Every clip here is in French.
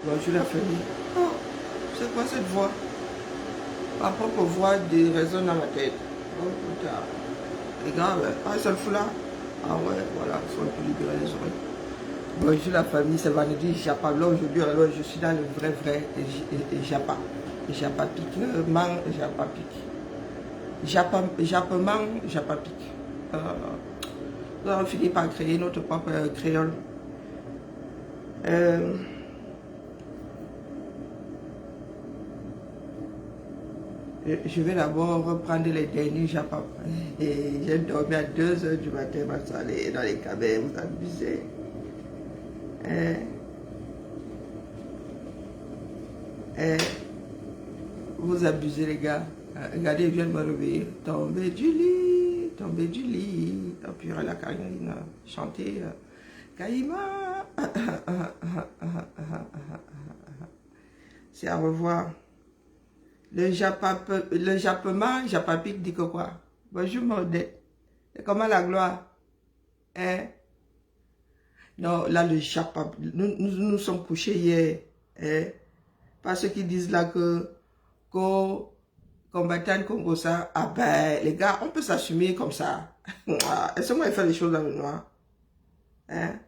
Bonjour la famille. Oh, c'est quoi cette voix? Ma propre voix résonne dans ma tête. Oh putain. Les gars, ah, ça le fout là? Ah ouais, voilà, ils sont plus libérés les oreilles. Bonjour la famille, c'est vendredi, Japa. Là aujourd'hui, alors je suis dans le vrai Japa. Japa pique, mang, Japa pique. Japa mang, Japa pique. Nous avons fini par créer notre propre créole. Je vais d'abord reprendre les derniers Japon. J'ai dormi à 2 h du matin, ma soeur, dans les cabins, vous abusez. Vous abusez les gars. Regardez, je viens de me réveiller. Tomber du lit, tomber du lit. Puis la Karine chanter. Caïma. C'est à revoir. Le jappement, japapique dit que quoi? Bonjour Maudette. Comment la gloire? Hein? Non, là le japap. Nous sommes couchés hier. Hein? Pas ceux qui disent là que combattant Congo ça. Ah ben les gars, on peut s'assumer comme ça. Est-ce que moi il fait les choses dans le noir? Hein?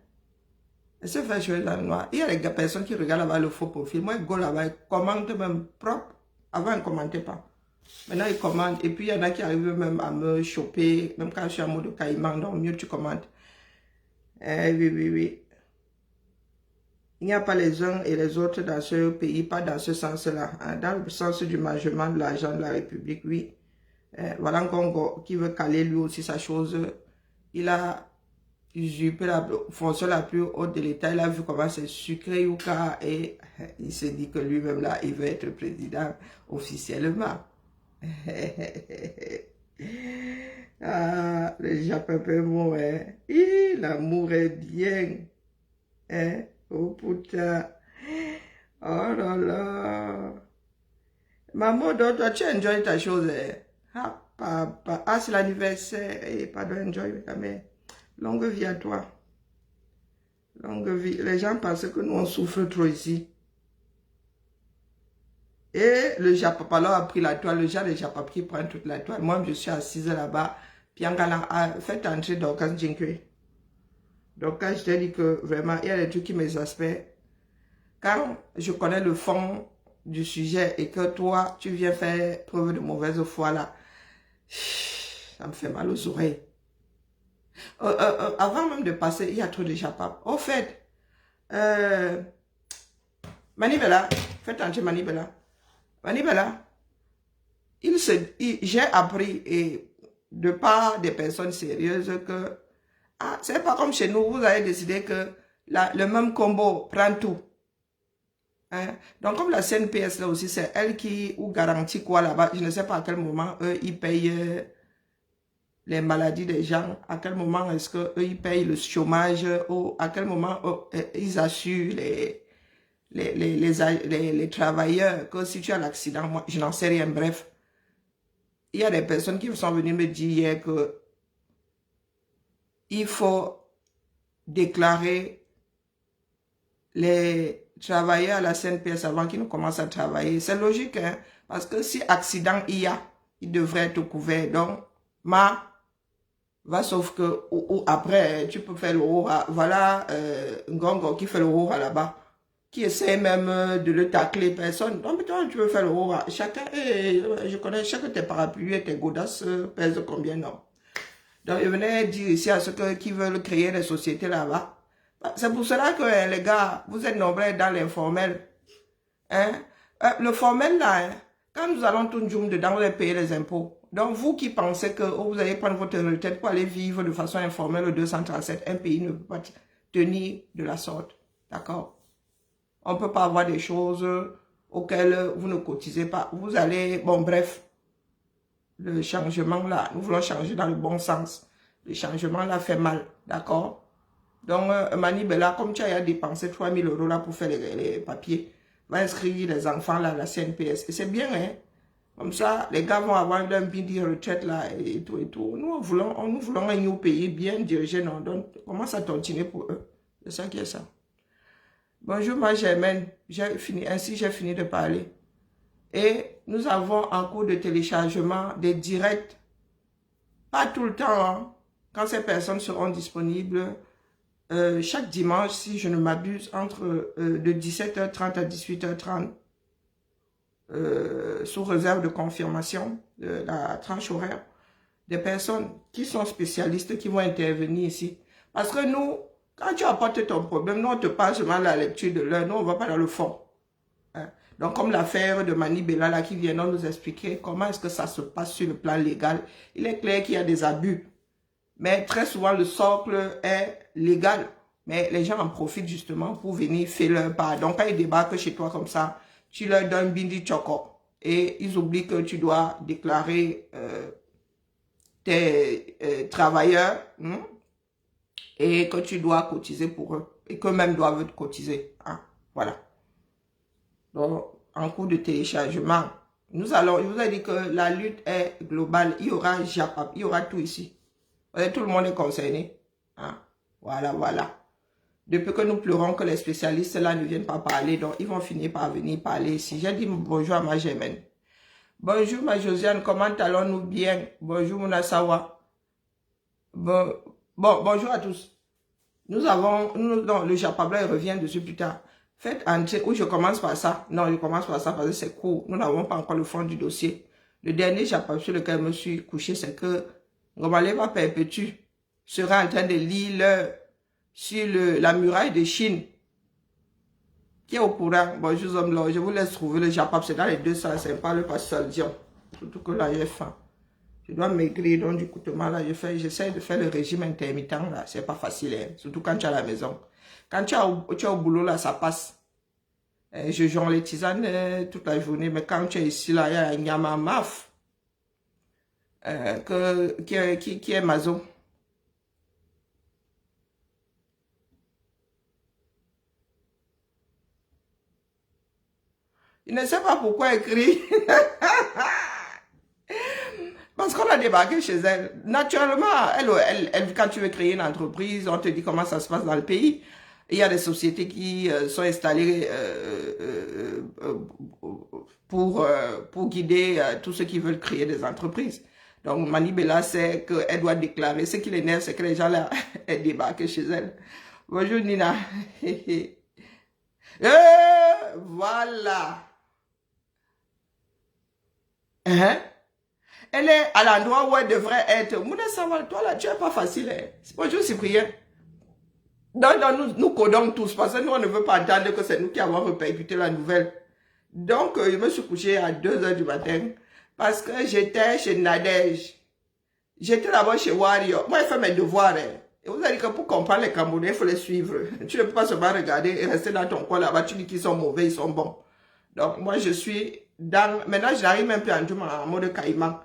Est-ce que fait les choses dans le noir? Il y a des personnes qui regardent là-bas le faux profil. Moi, go là-bas, ils commentent même propre. Avant, ils ne commentaient pas. Maintenant, ils commentent. Et puis, il y en a qui arrivent même à me choper. Même quand je suis en mode caïman, donc mieux tu commentes. Oui. Il n'y a pas les uns et les autres dans ce pays, pas dans ce sens-là. Hein. Dans le sens du mangement de l'argent de la République, oui. Voilà un Congo qui veut caler lui aussi sa chose. Il a usurpé la fonction la plus haute de l'État. Il a vu comment c'est sucré Yuka et il se dit que lui-même là, il veut être président officiellement. Ah, le Japon peut mourir. L'amour est bien. Hein? Oh putain. Oh là là. Maman, donc, toi, tu enjoy ta chose. Hein? Ah, papa. Ah, c'est l'anniversaire. Eh, pardon, enjoy, mais longue vie à toi. Longue vie. Les gens pensent que nous, on souffre trop ici. Et le Japap alors a pris la toile. Le genre de Japap qui prend toute la toile. Moi, je suis assise là-bas. Puis en galant, faites entrer Dorcas Jinkwe. Dorcas, je t'ai dit que vraiment, il y a des trucs qui m'exaspèrent. Quand je connais le fond du sujet et que toi, tu viens faire preuve de mauvaise foi là, ça me fait mal aux oreilles. Avant même de passer, il y a trop de Japap. Au fait, Manibela, faites entrer Manibela. Manibela, j'ai appris et de part des personnes sérieuses que c'est pas comme chez nous, vous avez décidé que le même combo prend tout. Hein? Donc comme la CNPS là aussi, c'est elle qui ou garantit quoi là-bas, je ne sais pas à quel moment eux ils payent les maladies des gens, à quel moment est-ce que eux ils payent le chômage, ou à quel moment ils assurent les travailleurs, que si tu as l'accident, moi je n'en sais rien, bref. Il y a des personnes qui sont venues me dire hier que il faut déclarer les travailleurs à la CNPS avant qu'ils ne commencent à travailler. C'est logique, hein? Parce que si accident il y a, il devrait être couvert. Donc, va sauf que, ou après, tu peux faire le rora. Voilà, Ngongo qui fait le rora là-bas, qui essaie même de le tacler personne. Donc, toi, tu veux faire le rora. Chacun, je connais chacun tes parapluies et tes godasses pèsent combien, non? Donc, je venais dire ici à ceux qui veulent créer des sociétés là-bas. C'est pour cela que les gars, vous êtes nombreux dans l'informel. Hein? Le formel là, hein, quand nous allons tout le dedans, vous allez payer les impôts. Donc vous qui pensez que vous allez prendre votre retraite pour aller vivre de façon informelle au 237, un pays ne peut pas tenir de la sorte. D'accord? On ne peut pas avoir des choses auxquelles vous ne cotisez pas. Vous allez, bon bref, le changement là, nous voulons changer dans le bon sens. Le changement là fait mal. D'accord? Donc, Manibela, comme tu as dépensé 3 000 € là pour faire les papiers, va inscrire les enfants là à la CNPS. Et c'est bien, hein. Comme ça, les gars vont avoir leur mini retraite là et tout et tout. Nous voulons un nouveau pays bien dirigé, non. Donc, commence à tontiner pour eux. C'est ça qui est ça. Bonjour ma Germaine, ainsi j'ai fini de parler. Et nous avons en cours de téléchargement des directs, pas tout le temps, hein, quand ces personnes seront disponibles, chaque dimanche, si je ne m'abuse, entre de 17h30 à 18h30, sous réserve de confirmation de la tranche horaire, des personnes qui sont spécialistes qui vont intervenir ici. Parce que nous, quand tu apportes ton problème, nous on te parle seulement de la lecture de l'heure, nous on ne va pas dans le fond. Hein? Donc comme l'affaire de Mani Bella là, qui vient nous expliquer comment est-ce que ça se passe sur le plan légal, il est clair qu'il y a des abus. Mais très souvent le socle est légal. Mais les gens en profitent justement pour venir faire leur part. Donc quand ils débarquent chez toi comme ça, tu leur donnes bindi choco. Et ils oublient que tu dois déclarer tes travailleurs et que tu dois cotiser pour eux. Et qu'eux-mêmes doivent cotiser. Hein? Voilà. Donc, en cours de téléchargement, je vous ai dit que la lutte est globale. Il y aura JAPAP, il y aura tout ici. Tout le monde est concerné. Hein? Voilà, voilà. Depuis que nous pleurons que les spécialistes là ne viennent pas parler, donc ils vont finir par venir parler ici. J'ai dit bonjour à ma Germaine. Bonjour ma Josiane, comment allons-nous bien? Bonjour Munasawa. Bonjour à tous. Le Japabla revient dessus plus tard. Faites entrer, ou je commence par ça. Non, je commence par ça parce que c'est court. Nous n'avons pas encore le fond du dossier. Le dernier Japab sur lequel je me suis couché, c'est que Ngomalema Perpétue sera en train de lire sur la muraille de Chine. Qui est au courant? Bonjour hommes là, je vous laisse trouver le Japab. C'est dans les 205, pas le pasteur Dion. Surtout que là, j'ai faim. Je dois maigrir, donc du coup, j'essaie de faire le régime intermittent, là. C'est pas facile, hein. Surtout quand tu es à la maison. Quand tu es au boulot, là, ça passe. Je jongle les tisanes toute la journée, mais quand tu es ici, là, il y a un Nyama Maf, qui est mazo. Il ne sait pas pourquoi écrire. Parce qu'on a débarqué chez elle. Naturellement, elle, quand tu veux créer une entreprise, on te dit comment ça se passe dans le pays. Il y a des sociétés qui sont installées pour guider tous ceux qui veulent créer des entreprises. Donc, Mani Bella sait qu'elle doit déclarer. Ce qui l'énerve, c'est que les gens là, elle débarquent chez elle. Bonjour Nina. Voilà. Hein? Elle est à l'endroit où elle devrait être. Mouna Samal, toi là, tu n'es pas facile. Hein? Bonjour Cyprien. Donc, nous codons tous parce que nous, on ne veut pas entendre que c'est nous qui avons répercuté la nouvelle. Donc, je me suis couché à 2 h du matin parce que j'étais chez Nadège. J'étais là-bas chez Wario. Moi, je fais mes devoirs. Hein. Et vous avez dit que pour comprendre les Camerounais, il faut les suivre. Tu ne peux pas seulement regarder et rester dans ton coin là-bas. Tu dis qu'ils sont mauvais, ils sont bons. Donc, moi, je suis dans... Maintenant, je n'arrive même plus à entrer en mode caïman.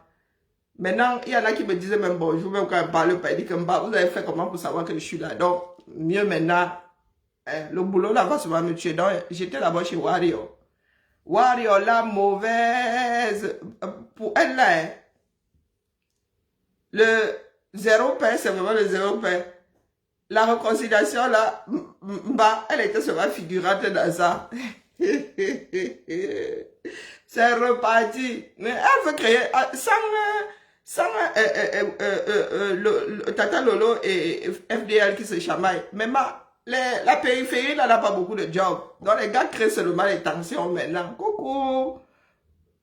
Maintenant, il y en a qui me disaient même bonjour, même quand je parle pas, ils disent que vous avez fait comment pour savoir que je suis là. Donc, mieux maintenant, le boulot là va souvent me tuer. Donc, j'étais là-bas chez Wario. Wario, la mauvaise, pour elle là, hein, le zéro paix, c'est vraiment le zéro paix. La réconciliation là, elle était seulement figurante dans ça. C'est reparti. Mais elle veut créer, sans Tata Lolo et FDL qui se chamaillent. Mais la périphérie, là, n'a pas beaucoup de jobs. Donc, les gars créent seulement les tensions maintenant. Coucou.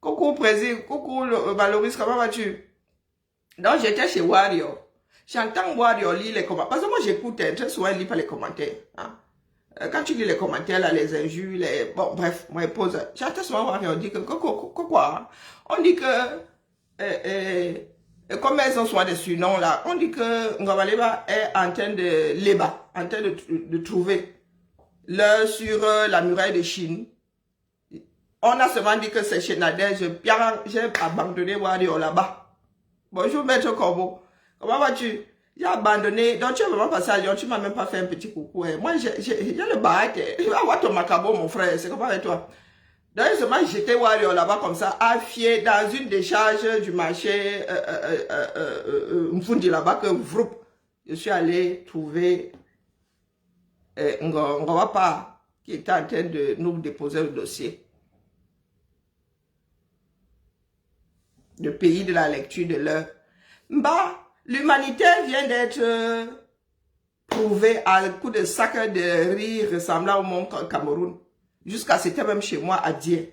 Coucou, Président. Coucou, Valoris, comment vas-tu? Donc, j'étais chez Wario. J'entends Wario lire les commentaires. Parce que moi, j'écoute, très souvent, il lit pas les commentaires. Hein? Quand tu lis les commentaires, là, les injures, bon, bref, moi, je pose. J'entends souvent Wario dire que, quoi? On dit que, comme elles ont souvent des surnoms là, on dit que Ngabaleba est en train de trouver l'heure sur la muraille de Chine. On a seulement dit que c'est chez Nader, j'ai abandonné Wario là-bas. Bonjour Maître Corbeau, comment vas-tu? J'ai abandonné, donc tu es vraiment passé à Lyon, tu m'as même pas fait un petit coucou. Hein. Moi j'ai le bac, je vais avoir ton macabo mon frère, c'est comment avec toi? Donc, j'étais Wario là-bas comme ça, affié dans une décharge du marché Mfundi là-bas que je suis allé trouver Ngawapa qui était en train de nous déposer le dossier. Le pays de la lecture de l'heure. Bah, l'humanité vient d'être prouvée à coup de sac de riz ressemblant au monde Cameroun. Jusqu'à c'était même chez moi à dire.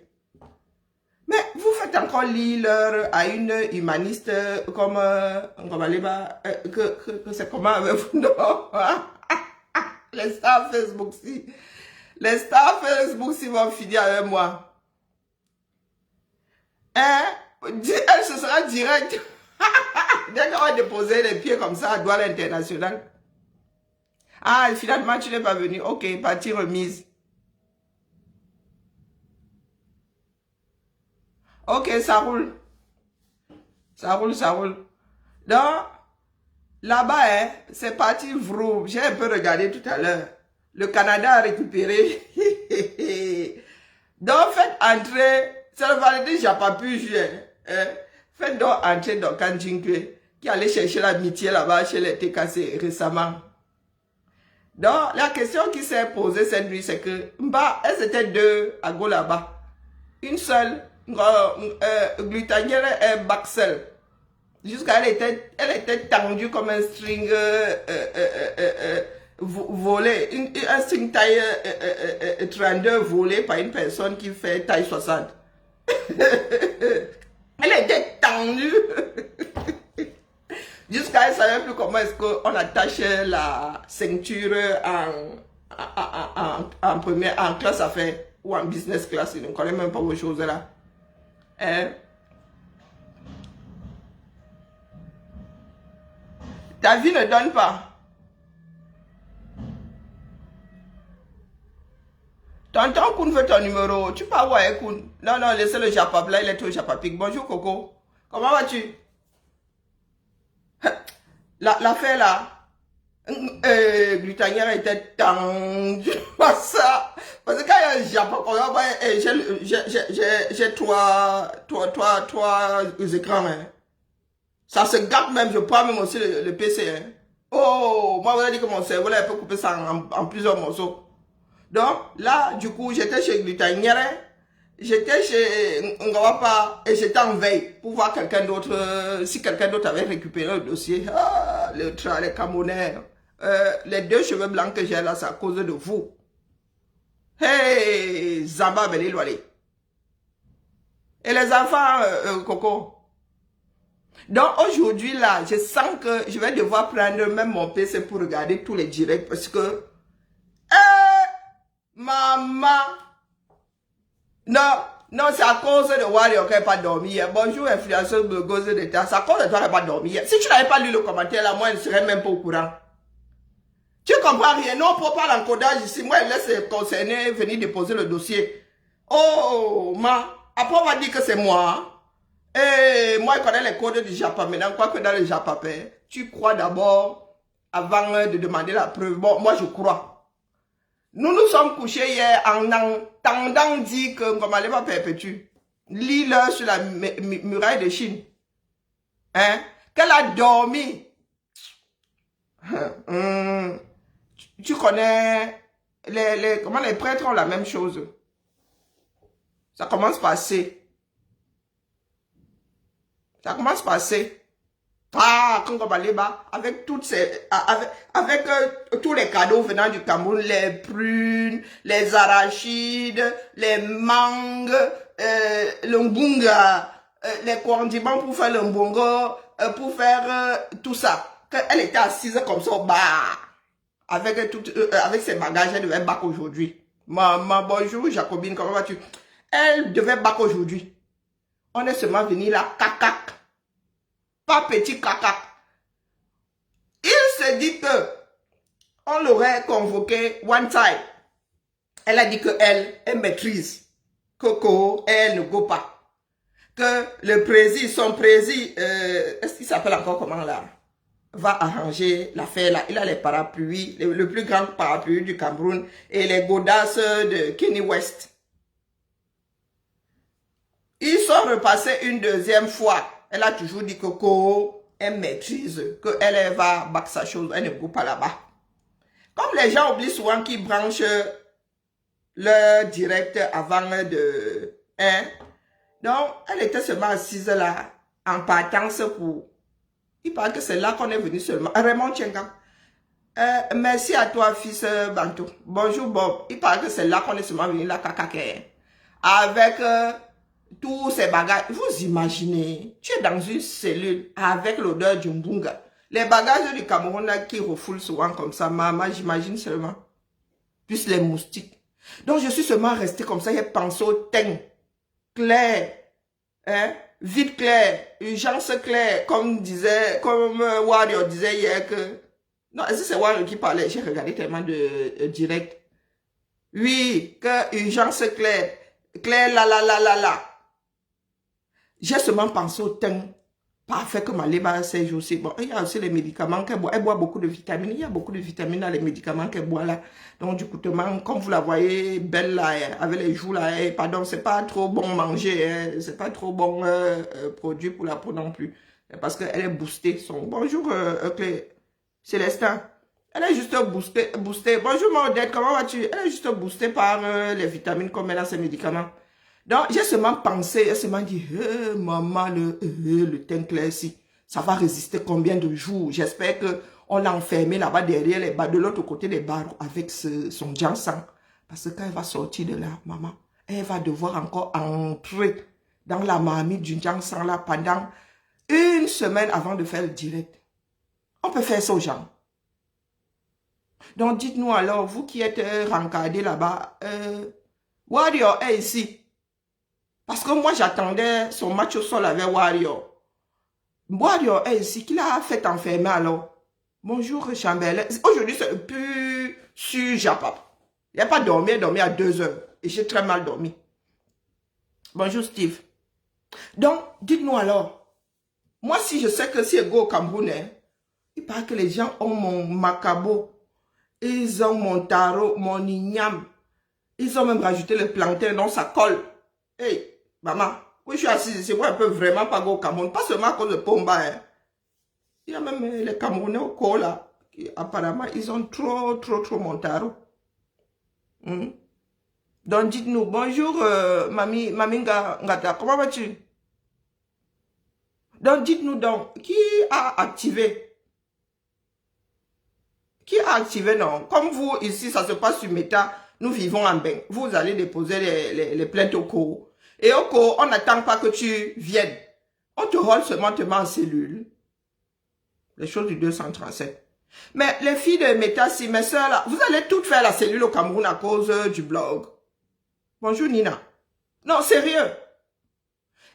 Mais vous faites encore lire l'heure à une humaniste comme que c'est comment avec vous, non? Les stars Facebook si. Les stars Facebook si vont finir avec moi. Hein? Elle se sera direct. Dès qu'on va déposer les pieds comme ça à douane internationale. Ah, finalement, tu n'es pas venu. Ok, partie remise. Ok, ça roule. Ça roule, ça roule. Donc, là-bas, hein, c'est parti vroom. J'ai un peu regardé tout à l'heure. Le Canada a récupéré. Donc, faites entrer. C'est le validé, j'ai pas pu jouer. Hein. Faites donc entrer dans Kanjingwe, qui allait chercher l'amitié là-bas chez les TKC récemment. Donc, la question qui s'est posée cette nuit, c'est que, elles étaient deux à go là-bas. Une seule, glutanière et Baxel. Jusqu'à elle était tendue comme un string volé, un string taille 32 volé par une personne qui fait taille 60. Elle était tendue. Jusqu'à elle ne savait plus comment est-ce qu'on attache la ceinture en classe affaires ou en business class. Je ne connais même pas vos choses là. Hein? Ta vie ne donne pas. Tonton Koun veut ton numéro. Tu peux avoir un Koun. Non, non, laissez le Japap là, il est au Japapic. Bonjour Coco. Comment vas-tu? L'affaire là, Glutanière était tendue. Ça. Parce que quand il y a un Japap, j'ai trois écrans. Hein. Ça se gâte même, je prends même aussi le PC. Hein. Oh, moi, vous avez dit que mon cerveau là, il peut couper ça en plusieurs morceaux. Donc, là, du coup, j'étais chez Glutanière, j'étais chez Ngawapa et j'étais en veille pour voir quelqu'un d'autre, si quelqu'un d'autre avait récupéré le dossier. Ah, les Camerounais. Les deux cheveux blancs que j'ai là, c'est à cause de vous. Hey, Zamba Belilwale. Et les enfants, Coco. Donc aujourd'hui là, je sens que je vais devoir prendre même mon PC pour regarder tous les directs parce que maman, non, c'est à cause de Wario qui n'a pas dormi. Bonjour influenceuse de Goze d'État, c'est à cause de toi qui n'a pas dormi. Si tu n'avais pas lu le commentaire là, moi je ne serais même pas au courant. Tu comprends rien, non, pour pas l'encodage ici, moi je laisse les concernés venir déposer le dossier. Oh, après on va dire que c'est moi. Et moi, je connais les codes du Japon. Maintenant, quoi que dans le Japon, tu crois d'abord avant de demander la preuve. Bon, moi, je crois. Nous nous sommes couchés hier en entendant dire que Ngoma va perpétue. Lis-le sur la muraille de Chine. Hein? Qu'elle a dormi. Tu connais, comment les prêtres ont la même chose. Ça commence par C. Ça commence par C. Ah, quand on va aller bas, avec toutes ces, avec tous les cadeaux venant du Cameroun, les prunes, les arachides, les mangues, le mbunga, les condiments pour faire le mbongo, pour faire tout ça. Elle était assise comme ça au bar, avec ses bagages, elle devait bac aujourd'hui. Maman, bonjour Jacobine, comment vas-tu? Elle devait bac aujourd'hui. On est seulement venu là, cacac. Pas petit cacac. Il se dit que on l'aurait convoqué one time. Elle a dit que elle maîtrise. Coco, elle ne go pas. Que le président, son président, est-ce qu'il s'appelle encore comment là? Va arranger l'affaire là. Il a les parapluies, le plus grand parapluie du Cameroun et les godasses de Kenny West. Ils sont repassés une deuxième fois. Elle a toujours dit que Coco, elle maîtrise, qu'elle va back sa chose, elle ne go pas là-bas. Comme les gens oublient souvent qu'ils branchent leur direct avant de... Hein? Donc, elle était seulement assise là, en partance pour... Il paraît que c'est là qu'on est venu seulement. Raymond Tchenga. Merci à toi, fils Bantou. Bonjour, Bob. Il paraît que c'est là qu'on est seulement venu là, cacaquet. Avec tous ces bagages. Vous imaginez, tu es dans une cellule avec l'odeur du mbunga. Les bagages du Cameroun là qui refoulent souvent comme ça, maman, j'imagine seulement. Plus les moustiques. Donc, je suis seulement restée comme ça, j'ai pensé au teint clair, hein, vite clair, urgence claire, comme Wario disait hier que... Non, est-ce que c'est Wario qui parlait? J'ai regardé tellement de direct. Oui, que urgence claire, clair, là. J'ai seulement pensé au teint parfait que Maléba sait aussi. Bon, il y a aussi les médicaments qu'elle boit. Elle boit beaucoup de vitamines. Il y a beaucoup de vitamines dans les médicaments qu'elle boit là. Donc, du coup, comme vous la voyez belle là, avec les joues là, pardon, c'est pas trop bon manger. C'est pas trop bon produit pour la peau non plus. Parce qu'elle est boostée. Bonjour, Célestin. Elle est juste boostée. Bonjour, Maudette, comment vas-tu? Elle est juste boostée par les vitamines qu'on met dans ces médicaments. Donc, j'ai seulement pensé, j'ai seulement dit, maman, le teint clair, si, ça va résister combien de jours? J'espère qu'on l'a enfermé là-bas derrière les barres, de l'autre côté des barres, avec son ginseng. Parce que quand elle va sortir de là, maman, elle va devoir encore entrer dans la marmite du ginseng là pendant une semaine avant de faire le direct. On peut faire ça aux gens. Donc, dites-nous alors, vous qui êtes rencardés là-bas, Warrior est ici. Parce que moi, j'attendais son match au sol avec Warrior. Warrior est ici, qu'il a fait enfermer alors. Bonjour, Chambellan. Aujourd'hui, c'est plus sur Japap. Il n'a pas dormi, il a dormi à 2 heures. Et j'ai très mal dormi. Bonjour, Steve. Donc, dites-nous alors. Moi, si je sais que si je go au Cameroun, il paraît que les gens ont mon macabo. Ils ont mon taro, mon igname. Ils ont même rajouté le plantain, donc ça colle. Hey, maman, oui, je suis assise ici, moi, je ne peux vraiment pas go au Cameroun. Pas seulement à cause de Pomba. Hein. Il y a même les Camerounais au corps là. Qui, apparemment, ils ont trop mon taro. Donc, dites-nous, bonjour, Mami Ngata, comment vas-tu? Donc, dites-nous donc, qui a activé? Qui a activé, non? Comme vous, ici, ça se passe sur Meta, nous vivons en bain. Vous allez déposer les plaintes au cours. Et au cours, on n'attend pas que tu viennes. On te rôle seulement en cellule. Les choses du 237. Mais les filles de Meta, si mes soeurs là, vous allez toutes faire la cellule au Cameroun à cause du blog. Bonjour Nina. Non, sérieux.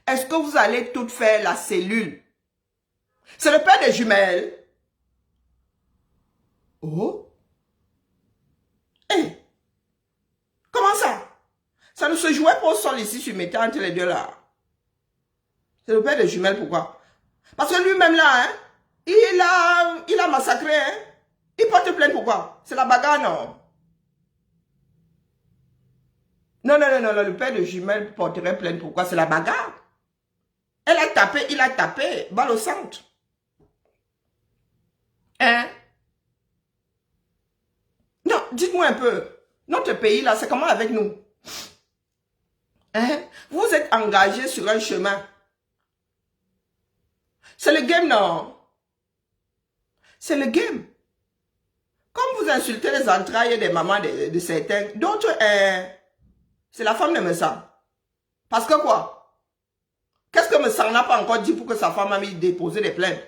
Est-ce que vous allez toutes faire la cellule? C'est le père des jumelles. Oh. Hey. Comment ça? Ça ne se jouait pas au sol ici sur Meta entre les deux là. C'est le père des jumelles, pourquoi? Parce que lui-même là, hein, il a massacré, hein. Il porte plainte pourquoi? C'est la bagarre, non? Non, le père de jumelles porterait plainte pourquoi? C'est la bagarre. Elle a tapé, il a tapé, balle au centre. Hein? Non, dites-moi un peu. Notre pays là, c'est comment avec nous? Hein? Vous êtes engagé sur un chemin. C'est le game, non? C'est le game. Comme vous insultez les entrailles des mamans de certains, d'autres, c'est la femme de Messa. Parce que quoi? Qu'est-ce que Messa n'a pas encore dit pour que sa femme a mis déposer des plaintes?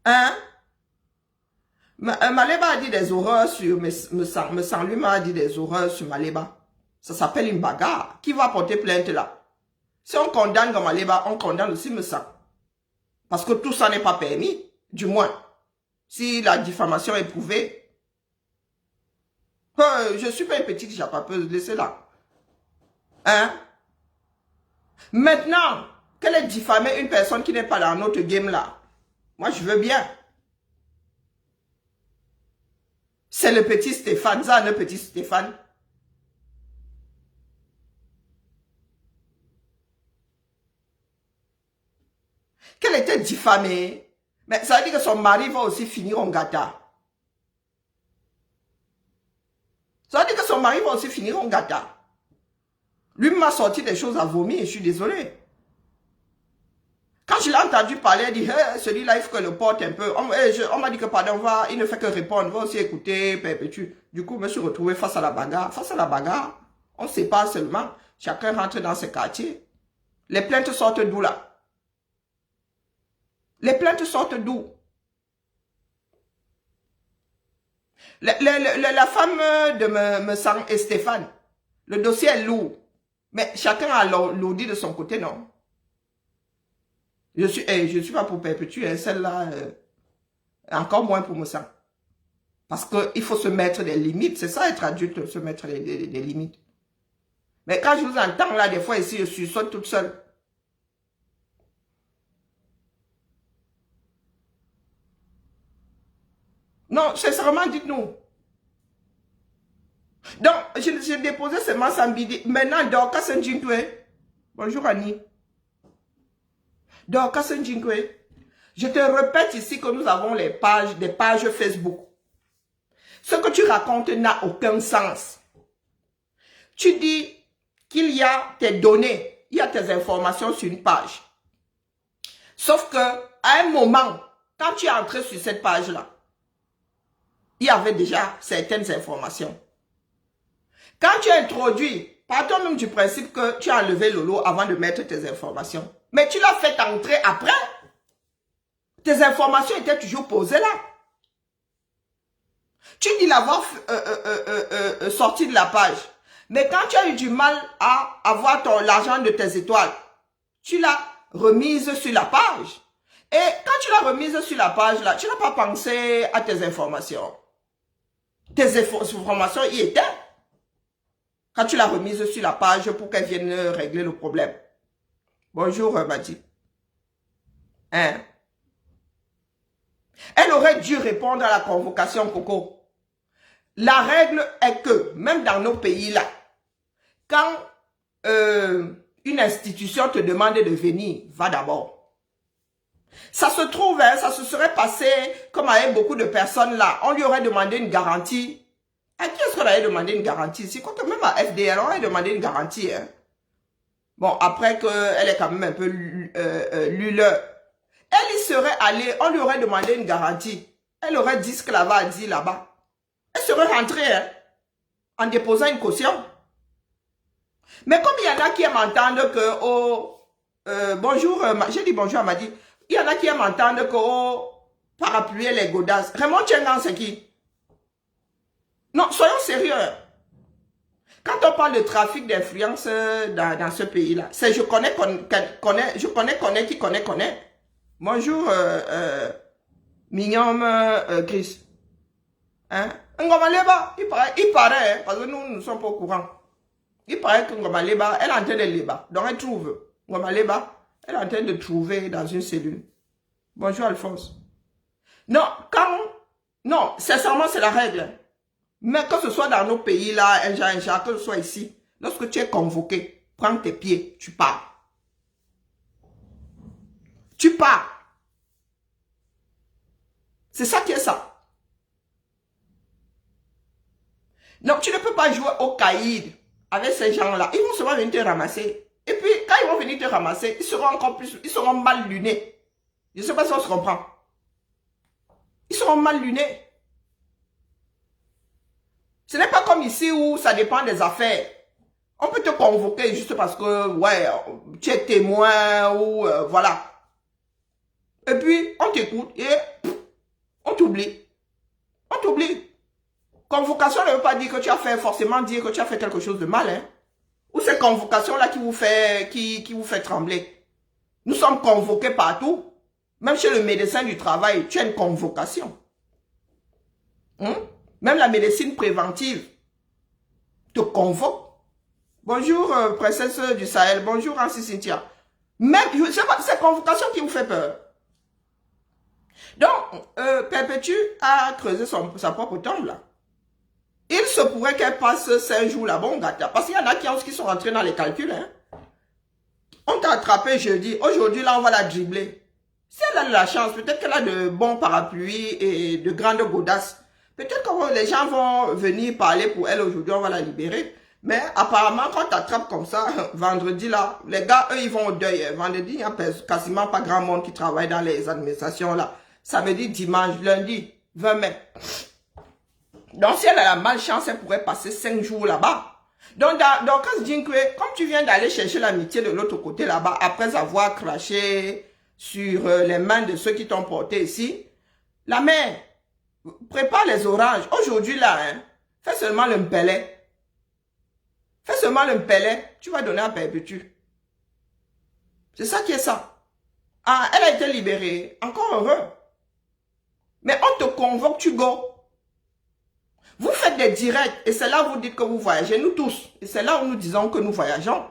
Hein? Maléba a dit des horreurs sur Messa. Messa lui m'a dit des horreurs sur Maléba. Ça s'appelle une bagarre. Qui va porter plainte là? Si on condamne comme Maléba, on condamne aussi Messa. Parce que tout ça n'est pas permis. Du moins, si la diffamation est prouvée. Je suis pas une petite japapeuse, laissez-la. Hein? Maintenant, qu'elle ait diffamé une personne qui n'est pas dans notre game là, moi je veux bien. C'est le petit Stéphane, ça, le petit Stéphane. Qu'elle était diffamée. Mais ça veut dire que son mari va aussi finir en gâteau. Ça veut dire que mari va aussi finir en gâta. Lui m'a sorti des choses à vomir, je suis désolée. Quand je l'ai entendu parler, il dit, hey, celui-là, il faut que le porte un peu. On m'a dit que, pardon, il ne fait que répondre, va aussi écouter, perpétue. Du coup, je me suis retrouvé face à la bagarre. Face à la bagarre, on ne sait pas seulement. Chacun rentre dans ses quartiers. Les plaintes sortent d'où, là? Les plaintes sortent d'où? La femme de me sang et Stéphane, le dossier est lourd. Mais chacun a l'audit de son côté, non? Je suis pas pour perpétuer, celle-là, encore moins pour me sang. Parce qu'il faut se mettre des limites. C'est ça être adulte, se mettre des limites. Mais quand je vous entends là, des fois ici, je suis seule toute seule. Non, sincèrement, dites-nous. Donc, j'ai déposé seulement samedi. Maintenant, Dorcas Njinkwe. Bonjour Annie. Dorcas Njinkwe. Je te répète ici que nous avons des pages Facebook. Ce que tu racontes n'a aucun sens. Tu dis qu'il y a tes données, il y a tes informations sur une page. Sauf que, à un moment, quand tu es entré sur cette page-là, il y avait déjà certaines informations. Quand tu as introduit, partons même du principe que tu as enlevé le lot avant de mettre tes informations. Mais tu l'as fait entrer après. Tes informations étaient toujours posées là. Tu dis l'avoir sorti de la page. Mais quand tu as eu du mal à avoir l'argent de tes étoiles, tu l'as remise sur la page. Et quand tu l'as remise sur la page là, tu n'as pas pensé à tes informations. Tes informations y étaient. Quand tu l'as remise sur la page pour qu'elle vienne régler le problème. Bonjour, Madi. Hein? Elle aurait dû répondre à la convocation, Coco. La règle est que, même dans nos pays là, quand une institution te demande de venir, va d'abord. Ça se trouve, hein, ça se serait passé comme avec beaucoup de personnes là. On lui aurait demandé une garantie. À qui est-ce qu'on allait demander une garantie? C'est quoi que même à FDL, on aurait demandé une garantie. Hein? Bon, après qu'elle est quand même un peu luleur. Elle y serait allée, on lui aurait demandé une garantie. Elle aurait dit ce qu'elle avait à dire là-bas. Elle serait rentrée hein, en déposant une caution. Mais comme il y en a qui aiment entendre que, oh, bonjour, j'ai dit bonjour, elle m'a dit, il y en a qui aiment entendre que, oh, parapluier les godasses. Raymond Tchengan, c'est qui? Non, soyons sérieux. Quand on parle de trafic d'influence dans ce pays-là, c'est je connais qui connaît. Bonjour, Mignon Chris. Hein? Ngomaleba, il paraît, hein, parce que nous ne sommes pas au courant. Il paraît que Ngomaleba, elle est en train de léba. Donc elle trouve. Ngomaleba, elle est en train de trouver dans une cellule. Bonjour Alphonse. Non, non, sincèrement, c'est la règle. Mais que ce soit dans nos pays là, un genre, que ce soit ici, lorsque tu es convoqué, prends tes pieds, tu pars. Tu pars. C'est ça qui est ça. Donc tu ne peux pas jouer au caïd avec ces gens-là. Ils vont seulement venir te ramasser. Et puis quand ils vont venir te ramasser, ils seront encore plus, ils seront mal lunés. Je ne sais pas si on se comprend. Ils seront mal lunés. Ce n'est pas comme ici où ça dépend des affaires. On peut te convoquer juste parce que, ouais, tu es témoin ou voilà. Et puis, on t'écoute et on t'oublie. On t'oublie. Convocation ne veut pas dire que tu as fait, forcément dire que tu as fait quelque chose de mal. Hein. Ou c'est convocation-là qui vous fait trembler. Nous sommes convoqués partout. Même chez le médecin du travail, tu as une convocation. Même la médecine préventive te convoque. Bonjour, princesse du Sahel. Bonjour, Ansi Cynthia. Même, je sais pas, c'est convocation qui vous fait peur. Donc, Perpétue a creusé sa propre tombe, là. Il se pourrait qu'elle passe 5 jours là-bas, on gâte. Parce qu'il y en a qui sont rentrés dans les calculs, hein. On t'a attrapé jeudi. Aujourd'hui, là, on va la dribbler. Si elle a de la chance, peut-être qu'elle a de bons parapluies et de grandes godasses. Peut-être que les gens vont venir parler pour elle aujourd'hui, on va la libérer. Mais apparemment, quand tu attrapes comme ça, vendredi là, les gars, eux, ils vont au deuil. Vendredi, il n'y a quasiment pas grand monde qui travaille dans les administrations là. Samedi, dimanche, lundi, 20 mai. Donc, si elle a la malchance, elle pourrait passer 5 jours là-bas. Donc, dans Casse Djinkwe, comme tu viens d'aller chercher l'amitié de l'autre côté là-bas, après avoir craché sur les mains de ceux qui t'ont porté ici, la mère, prépare les oranges. Aujourd'hui là, hein, fais seulement le mpelé. Fais seulement le mpelé, tu vas donner à perpétue. C'est ça qui est ça. Ah, elle a été libérée. Encore heureux. Mais on te convoque, tu go. Vous faites des directs et c'est là où vous dites que vous voyagez, nous tous. Et c'est là où nous disons que nous voyageons.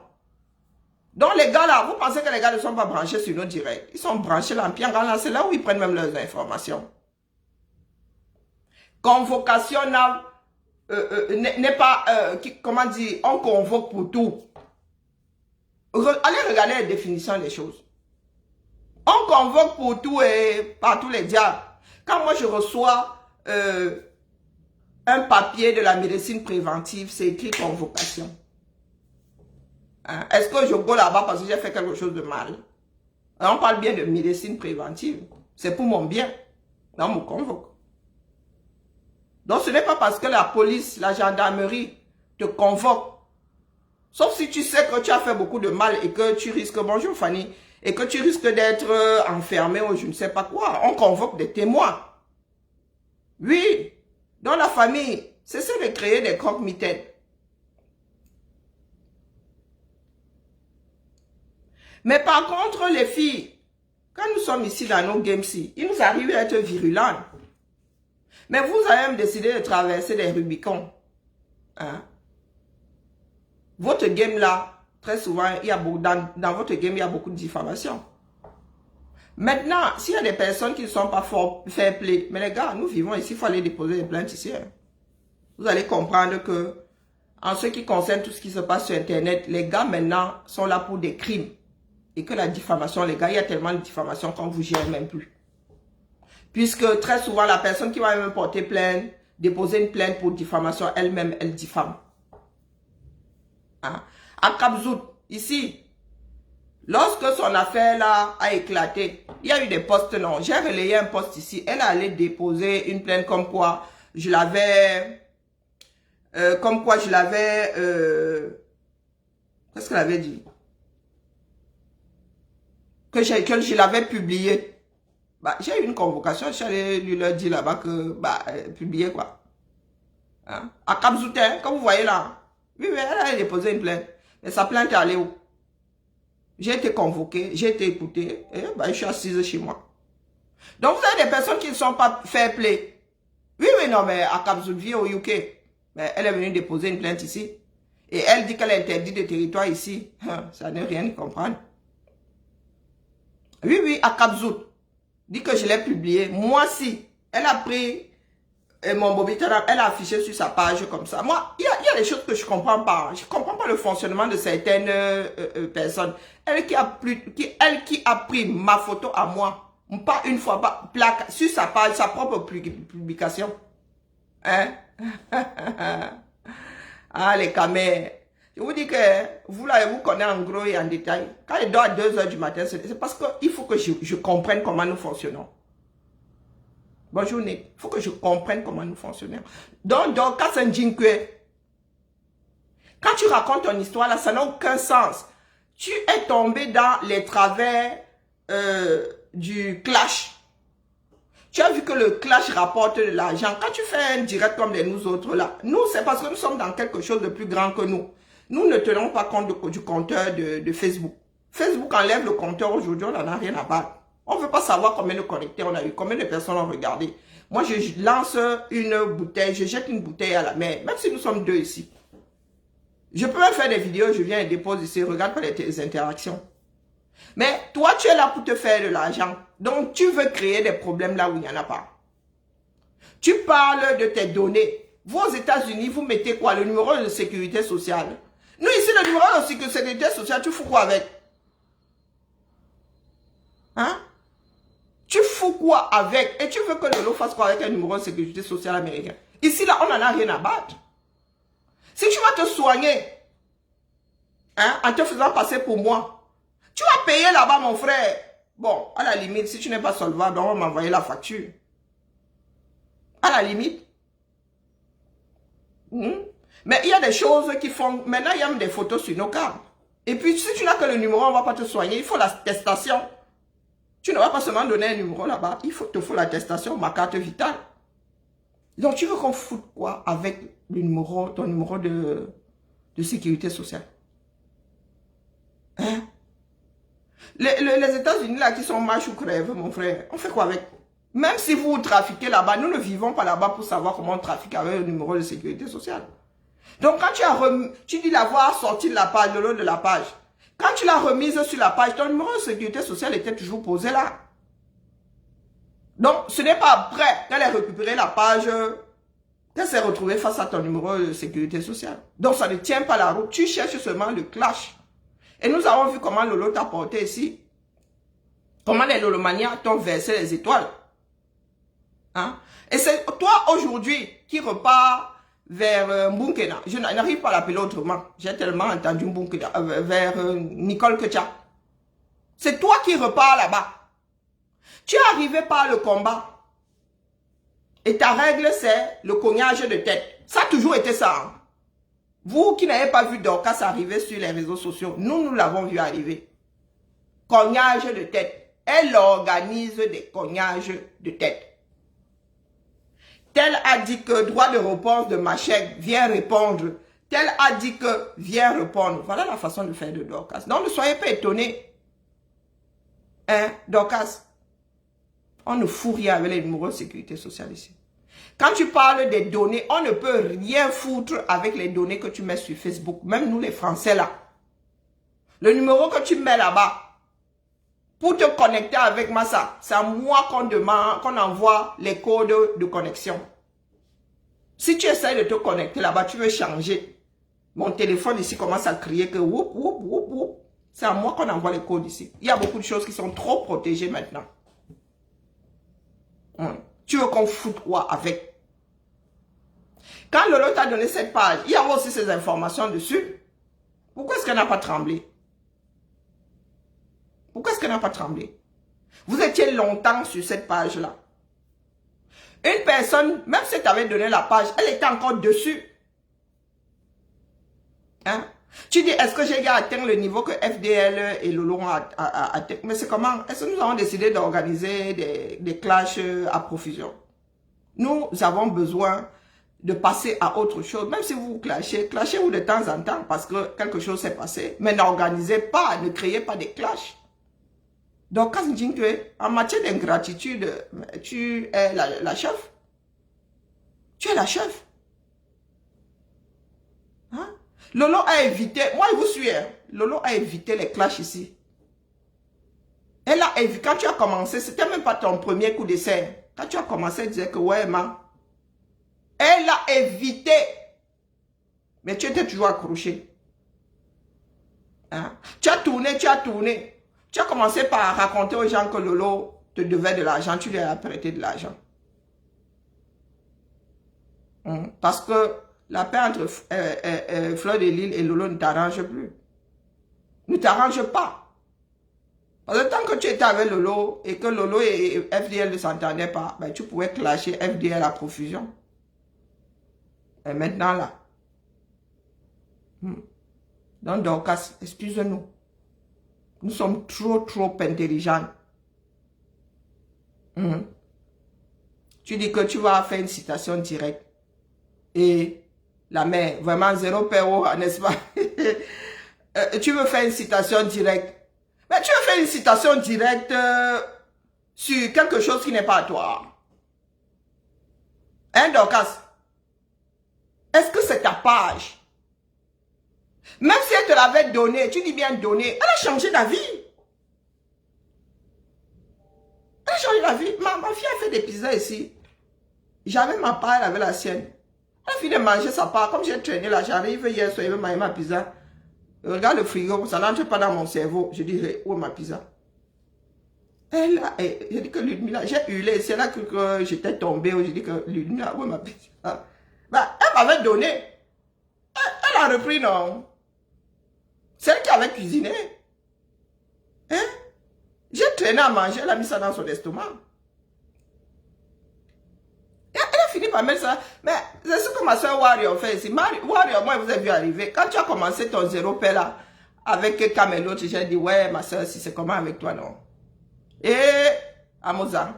Donc les gars là, vous pensez que les gars ne sont pas branchés sur nos directs. Ils sont branchés là, là, c'est là où ils prennent même leurs informations. Convocation n'est pas, comment dire, on convoque pour tout. Allez regarder les définitions des choses. On convoque pour tout et par tous les diables. Quand moi je reçois un papier de la médecine préventive, c'est écrit convocation. Hein? Est-ce que je go là-bas parce que j'ai fait quelque chose de mal? On parle bien de médecine préventive. C'est pour mon bien. On me convoque. Donc ce n'est pas parce que la police, la gendarmerie te convoque. Sauf si tu sais que tu as fait beaucoup de mal et que tu risques, bonjour Fanny, et que tu risques d'être enfermé ou je ne sais pas quoi. On convoque des témoins. Oui. Dans la famille, cessez de créer des croque-mitaines. Mais par contre, les filles, quand nous sommes ici dans nos games-ci, il nous arrive d'être virulents. Mais vous avez même décidé de traverser des Rubicons. Hein? Votre game là, très souvent, il y a beaucoup, dans votre game, il y a beaucoup de diffamation. Maintenant, s'il y a des personnes qui ne sont pas fair play, mais les gars, nous vivons ici, il faut aller déposer des plaintes ici. Hein. Vous allez comprendre que, en ce qui concerne tout ce qui se passe sur Internet, les gars maintenant sont là pour des crimes. Et que la diffamation, les gars, il y a tellement de diffamation qu'on ne vous gère même plus. Puisque très souvent, la personne qui va même porter plainte, déposer une plainte pour diffamation, elle-même, elle diffame. Hein? À Kabzout, ici, lorsque son affaire là a éclaté, il y a eu des postes, non, j'ai relayé un poste ici, elle allait déposer une plainte comme quoi je l'avais, qu'est-ce qu'elle avait dit? Que je l'avais publié. Bah, j'ai eu une convocation, je suis allé lui leur dire là-bas que, publier quoi. Hein? À Kabzoutin, comme vous voyez là, oui, elle a déposé une plainte. Mais sa plainte est allée où? J'ai été convoqué, j'ai été écouté, et je suis assise chez moi. Donc vous avez des personnes qui ne sont pas fair play. Oui, non, mais à Kabzout vit au UK. Mais elle est venue déposer une plainte ici. Et elle dit qu'elle interdit de territoire ici. Ça n'est rien de comprendre. Oui, à Kabzout. Dit que je l'ai publié. Moi, si. Elle a pris mon bobito, elle a affiché sur sa page comme ça. Moi, il y a des choses que je ne comprends pas. Je ne comprends pas le fonctionnement de certaines personnes. Elle qui a pris ma photo à moi, pas une fois, pas plaque sur sa page, sa propre publication. Hein? Ah, les camères. Je vous dis que vous là, vous connaissez en gros et en détail. Quand il dort à 2 h du matin, c'est parce qu'il faut que je comprenne comment nous fonctionnons. Bonjour, Nick. Il faut que je comprenne comment nous fonctionnons. Donc, Kassan Djinkwe, quand tu racontes ton histoire, là, ça n'a aucun sens. Tu es tombé dans les travers du clash. Tu as vu que le clash rapporte de l'argent. Quand tu fais un direct comme nous autres, là, nous, c'est parce que nous sommes dans quelque chose de plus grand que nous. Nous ne tenons pas compte du compteur de Facebook. Facebook enlève le compteur aujourd'hui, on n'en a rien à battre. On ne veut pas savoir combien de connectés on a eu, combien de personnes ont regardé. Moi, je lance une bouteille, je jette une bouteille à la mer, même si nous sommes 2 ici. Je peux même faire des vidéos, je viens et dépose ici, regarde pas les interactions. Mais toi, tu es là pour te faire de l'argent. Donc, tu veux créer des problèmes là où il n'y en a pas. Tu parles de tes données. Vous, aux États-Unis, vous mettez quoi? Le numéro de sécurité sociale. Nous, ici, le numéro de sécurité sociale, tu fous quoi avec? Hein? Tu fous fous quoi avec? Et tu veux que Lolo fasse quoi avec un numéro de sécurité sociale américain? Ici, là, on n'en a rien à battre. Si tu vas te soigner, hein, en te faisant passer pour moi, tu vas payer là-bas, mon frère. Bon, à la limite, si tu n'es pas solvable, on va m'envoyer la facture. À la limite. Mais il y a des choses qui font... Maintenant, il y a même des photos sur nos cartes. Et puis, si tu n'as que le numéro, on ne va pas te soigner. Il faut l'attestation. Tu ne vas pas seulement donner un numéro là-bas. Il te faut l'attestation, ma carte vitale. Donc, tu veux qu'on foute quoi avec le numéro, ton numéro de sécurité sociale? Hein? Les États-Unis, là, qui sont marche ou crève, mon frère, on fait quoi avec? Même si vous trafiquez là-bas, nous ne vivons pas là-bas pour savoir comment on trafique avec le numéro de sécurité sociale. Donc, quand tu dis l'avoir sorti de la page, le lot de la page, quand tu l'as remise sur la page, ton numéro de sécurité sociale était toujours posé là. Donc, ce n'est pas après qu'elle ait récupéré la page qu'elle s'est retrouvée face à ton numéro de sécurité sociale. Donc, ça ne tient pas la route. Tu cherches seulement le clash. Et nous avons vu comment Lolo t'a porté ici. Comment les Lolomanias t'ont versé les étoiles. Hein? Et c'est toi aujourd'hui qui repars vers Mbunkena. Je n'arrive pas à l'appeler autrement. J'ai tellement entendu Mbunkena. Vers Nicole Ketia. C'est toi qui repars là-bas. Tu es arrivé par le combat. Et ta règle, c'est le cognage de tête. Ça a toujours été ça. Hein? Vous qui n'avez pas vu Dorcas arriver sur les réseaux sociaux, nous l'avons vu arriver. Cognage de tête. Elle organise des cognages de tête. Tel a dit que droit de réponse de Machek, viens répondre. Tel a dit que viens répondre. Voilà la façon de faire de Dorcas. Donc ne soyez pas étonnés. Hein, Dorcas, on ne fout rien avec les numéros de sécurité sociale ici. Quand tu parles des données, on ne peut rien foutre avec les données que tu mets sur Facebook. Même nous les Français là. Le numéro que tu mets là-bas, pour te connecter avec Massa, c'est à moi qu'on demande, qu'on envoie les codes de connexion. Si tu essaies de te connecter là-bas, tu veux changer. Mon téléphone ici commence à crier que whoop, whoop, whoop, whoop. C'est à moi qu'on envoie les codes ici. Il y a beaucoup de choses qui sont trop protégées maintenant. Tu veux qu'on foute quoi avec? Quand Lolo t'a donné cette page, il y a aussi ces informations dessus. Pourquoi est-ce qu'elle n'a pas tremblé? Pourquoi est-ce qu'elle n'a pas tremblé? Vous étiez longtemps sur cette page-là. Une personne, même si tu avais donné la page, elle était encore dessus. Hein? Tu dis, est-ce que j'ai atteint le niveau que FDL et Lolo ont atteint? Mais c'est comment? Est-ce que nous avons décidé d'organiser des clashs à profusion? Nous avons besoin de passer à autre chose. Même si vous clashez, clashez-vous de temps en temps parce que quelque chose s'est passé. Mais n'organisez pas, ne créez pas des clashs. Donc, quand tu dis en matière d'ingratitude, tu es la chef. Tu es la chef. Hein? Lolo a évité, moi je vous suis, hein? Lolo a évité les clashs ici. Elle a évité, quand tu as commencé, c'était même pas ton premier coup d'essai. Quand tu as commencé, elle disait que ouais, ma. Elle a évité. Mais tu étais toujours accroché. Hein? Tu as tourné, tu as tourné. Tu as commencé par raconter aux gens que Lolo te devait de l'argent, tu lui as prêté de l'argent. Parce que la paix entre Fleur de Lille et Lolo ne t'arrange plus. Ne t'arrange pas. Parce que tant que tu étais avec Lolo et que Lolo et FDL ne s'entendaient pas, ben, tu pouvais clasher FDL à profusion. Et maintenant là. Donc Dorcas, excuse-nous. Nous sommes trop intelligents. Tu dis que tu vas faire une citation directe. Et la mère, vraiment zéro péro, n'est-ce pas? Tu veux faire une citation directe. Mais tu veux faire une citation directe sur quelque chose qui n'est pas à toi. Hein, Dorcas? Est-ce que c'est ta page? Même si elle te l'avait donné, tu dis bien donné, elle a changé d'avis. Elle a changé d'avis. Ma fille a fait des pizzas ici. J'avais ma part, elle avait la sienne. Elle a fini de manger sa part. Comme j'ai traîné là, j'arrive hier soir, elle veut manger ma pizza. Regarde le frigo, ça n'entre pas dans mon cerveau. Je dis, où est ma pizza? J'ai dit que Ludmila, j'ai hurlé, c'est là que j'étais tombée, j'ai dit que Ludmila, où ma petite, bah, elle m'avait donné, elle a repris, non? Celle qui avait cuisiné. Hein? J'ai traîné à manger, elle a mis ça dans son estomac. Elle a fini par mettre ça. Mais c'est ce que ma soeur Warrior fait ici. Warrior, moi, vous avez vu arriver. Quand tu as commencé ton zéro paix là, avec Camelot, j'ai dit, ouais, ma soeur, si c'est comment avec toi, non? Et, Amoza.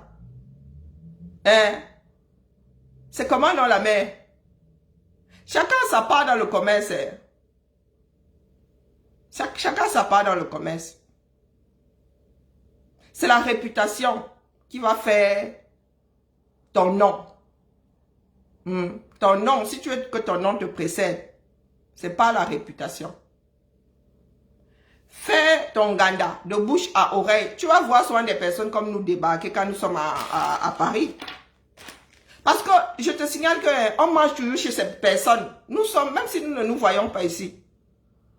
Hein? C'est comment, non, la mère? Chacun sa part dans le commerce. Chacun sa part dans le commerce. C'est la réputation qui va faire ton nom. Ton nom, si tu veux que ton nom te précède, c'est pas la réputation. Fais ton ganda de bouche à oreille. Tu vas voir souvent des personnes comme nous débarquer quand nous sommes à Paris. Parce que je te signale qu'on mange toujours chez ces personnes. Nous sommes, même si nous ne nous voyons pas ici,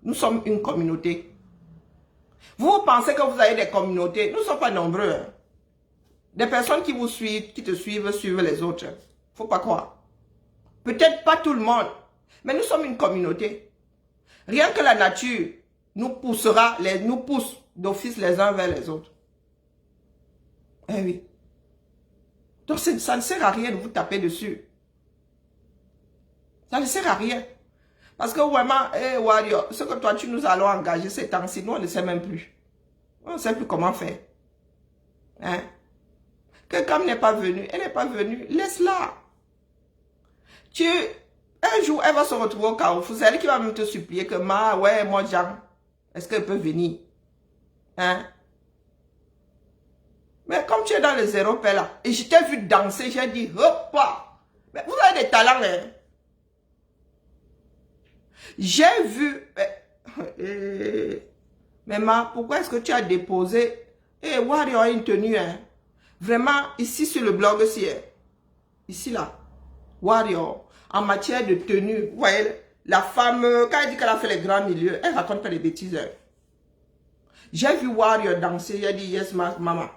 nous sommes une communauté. Vous pensez que vous avez des communautés. Nous ne sommes pas nombreux. Hein. Des personnes qui vous suivent, qui te suivent, suivent les autres. Faut pas croire. Peut-être pas tout le monde, mais nous sommes une communauté. Rien que la nature nous poussera, nous pousse d'office les uns vers les autres. Eh oui. Donc ça ne sert à rien de vous taper dessus. Ça ne sert à rien. Parce que vraiment, Warrior, ce que toi tu nous allons engager ces temps-ci, nous on ne sait même plus. On ne sait plus comment faire. Hein? Quelqu'un n'est pas venu, elle n'est pas venue, laisse-la. Un jour, elle va se retrouver au Carrefour. C'est elle qui va même te supplier que, ouais, moi, Jean, est-ce qu'elle peut venir? Hein? Mais comme tu es dans le zéro paix là, et je t'ai vu danser, j'ai dit, hop, mais vous avez des talents, hein? J'ai vu, mais pourquoi est-ce que tu as déposé, Warrior a une tenue, hein? Vraiment, ici sur le blog, aussi, hein? Ici là, Warrior, en matière de tenue, vous voyez, la femme, quand elle dit qu'elle a fait les grands milieux, elle raconte pas des bêtises. Hein? J'ai vu Warrior danser, j'ai dit, yes, maman.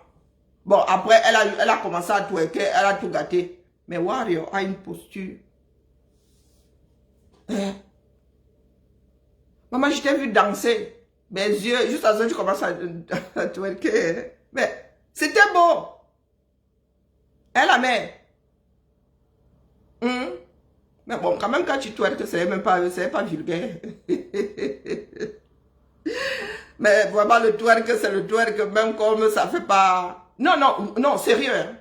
Bon, après, elle a commencé à twerker, elle a tout gâté. Mais Warrior a une posture. Hein? Maman, je t'ai vu danser. Mes yeux, juste à ce que tu commences à twerker. Mais c'était beau. Elle la met. Mais bon, quand même, quand tu twerques, c'est même pas vulgaire. Mais vraiment, le twerk, c'est le twerk, même comme ça fait pas... Non, non, non, sérieux. Hein.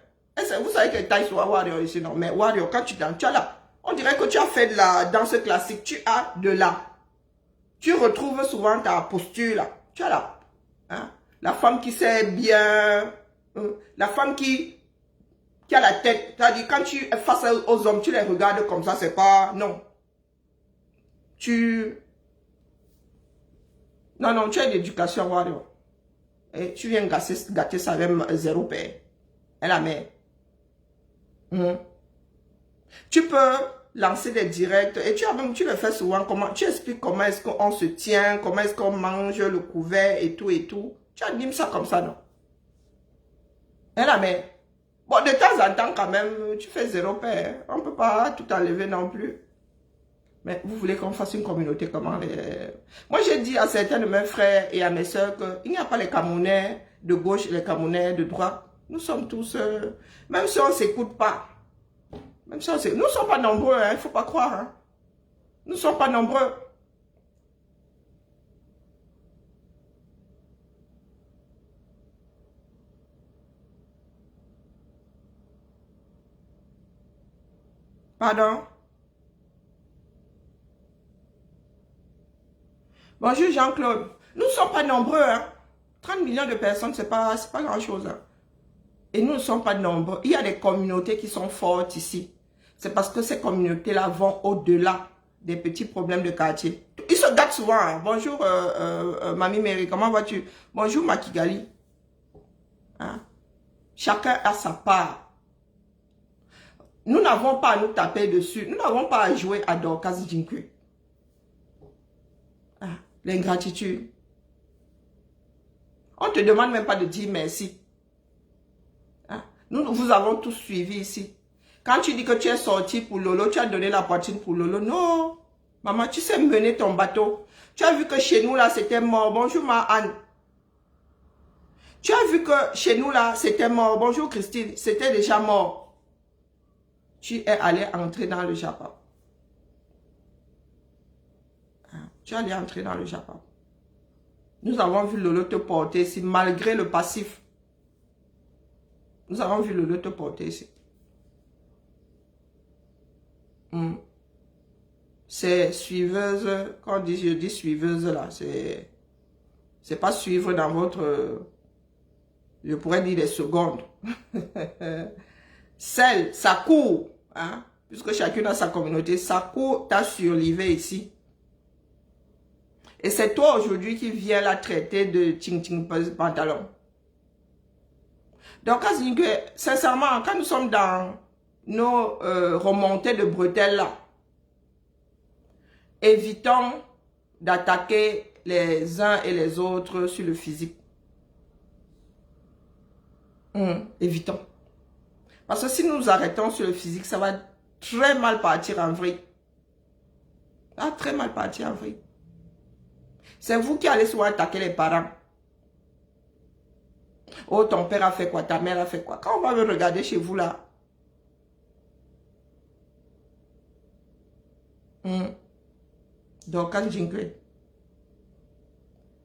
Vous savez que taille soit Warrior ici, non. Mais Warrior, quand tu danses, tu as là. On dirait que tu as fait de la danse classique. Tu as de là. Tu retrouves souvent ta posture là. Tu as là. Hein? La femme qui sait bien. La femme qui a la tête. C'est-à-dire, quand tu es face aux hommes, tu les regardes comme ça, c'est pas... Non. Non, tu as une éducation, Warrior. Et tu viens gâter ça avec zéro père. Elle la met. Tu peux lancer des directs et tu le fais souvent. Tu expliques comment est-ce qu'on se tient, comment est-ce qu'on mange le couvert et tout et tout. Tu animes ça comme ça, non? Elle la met. Bon, de temps en temps, quand même, tu fais zéro père. On ne peut pas tout enlever non plus. Mais vous voulez qu'on fasse une communauté comment Moi, j'ai dit à certains de mes frères et à mes soeurs qu'il n'y a pas les Camerounais de gauche et les Camerounais de droite. Nous sommes tous... même si on ne s'écoute pas. Même si nous ne sommes pas nombreux, il ne faut pas croire. Hein. Nous ne sommes pas nombreux. Pardon? Bonjour Jean-Claude. Nous ne sommes pas nombreux. Hein. 30 millions de personnes, ce n'est pas grand-chose. Hein. Et nous ne sommes pas nombreux. Il y a des communautés qui sont fortes ici. C'est parce que ces communautés-là vont au-delà des petits problèmes de quartier. Ils se gâtent souvent. Hein. Bonjour Mamie Mary, comment vas-tu? Bonjour Makigali. Hein? Chacun a sa part. Nous n'avons pas à nous taper dessus. Nous n'avons pas à jouer à Dorcas Jinkwe. Ah, l'ingratitude. On ne te demande même pas de dire merci. Nous vous avons tous suivi ici. Quand tu dis que tu es sorti pour Lolo, tu as donné la poitrine pour Lolo. Non, maman, tu sais mener ton bateau. Tu as vu que chez nous, là, c'était mort. Bonjour, ma Anne. Tu as vu que chez nous, là, c'était mort. Bonjour, Christine. C'était déjà mort. Tu es allé entrer dans le Japon. Tu es allé entrer dans le Japon. Nous avons vu Lolo te porter ici, malgré le passif. Nous avons vu Lolo te porter ici. C'est suiveuse, quand je dis suiveuse là, c'est pas suivre dans votre, je pourrais dire les secondes. Celle, ça court, hein, puisque chacune a sa communauté, ça court, t'as surlivé ici. Et c'est toi aujourd'hui qui viens la traiter de ting pantalon. Donc, sincèrement, quand nous sommes dans nos remontées de bretelles là, évitons d'attaquer les uns et les autres sur le physique. Évitons. Parce que si nous nous arrêtons sur le physique, ça va très mal partir en vrille. Ça va très mal partir en vrille. C'est vous qui allez souvent attaquer les parents. Oh, ton père a fait quoi? Ta mère a fait quoi? Quand on va me regarder chez vous là. Donc, quand Jinkwe,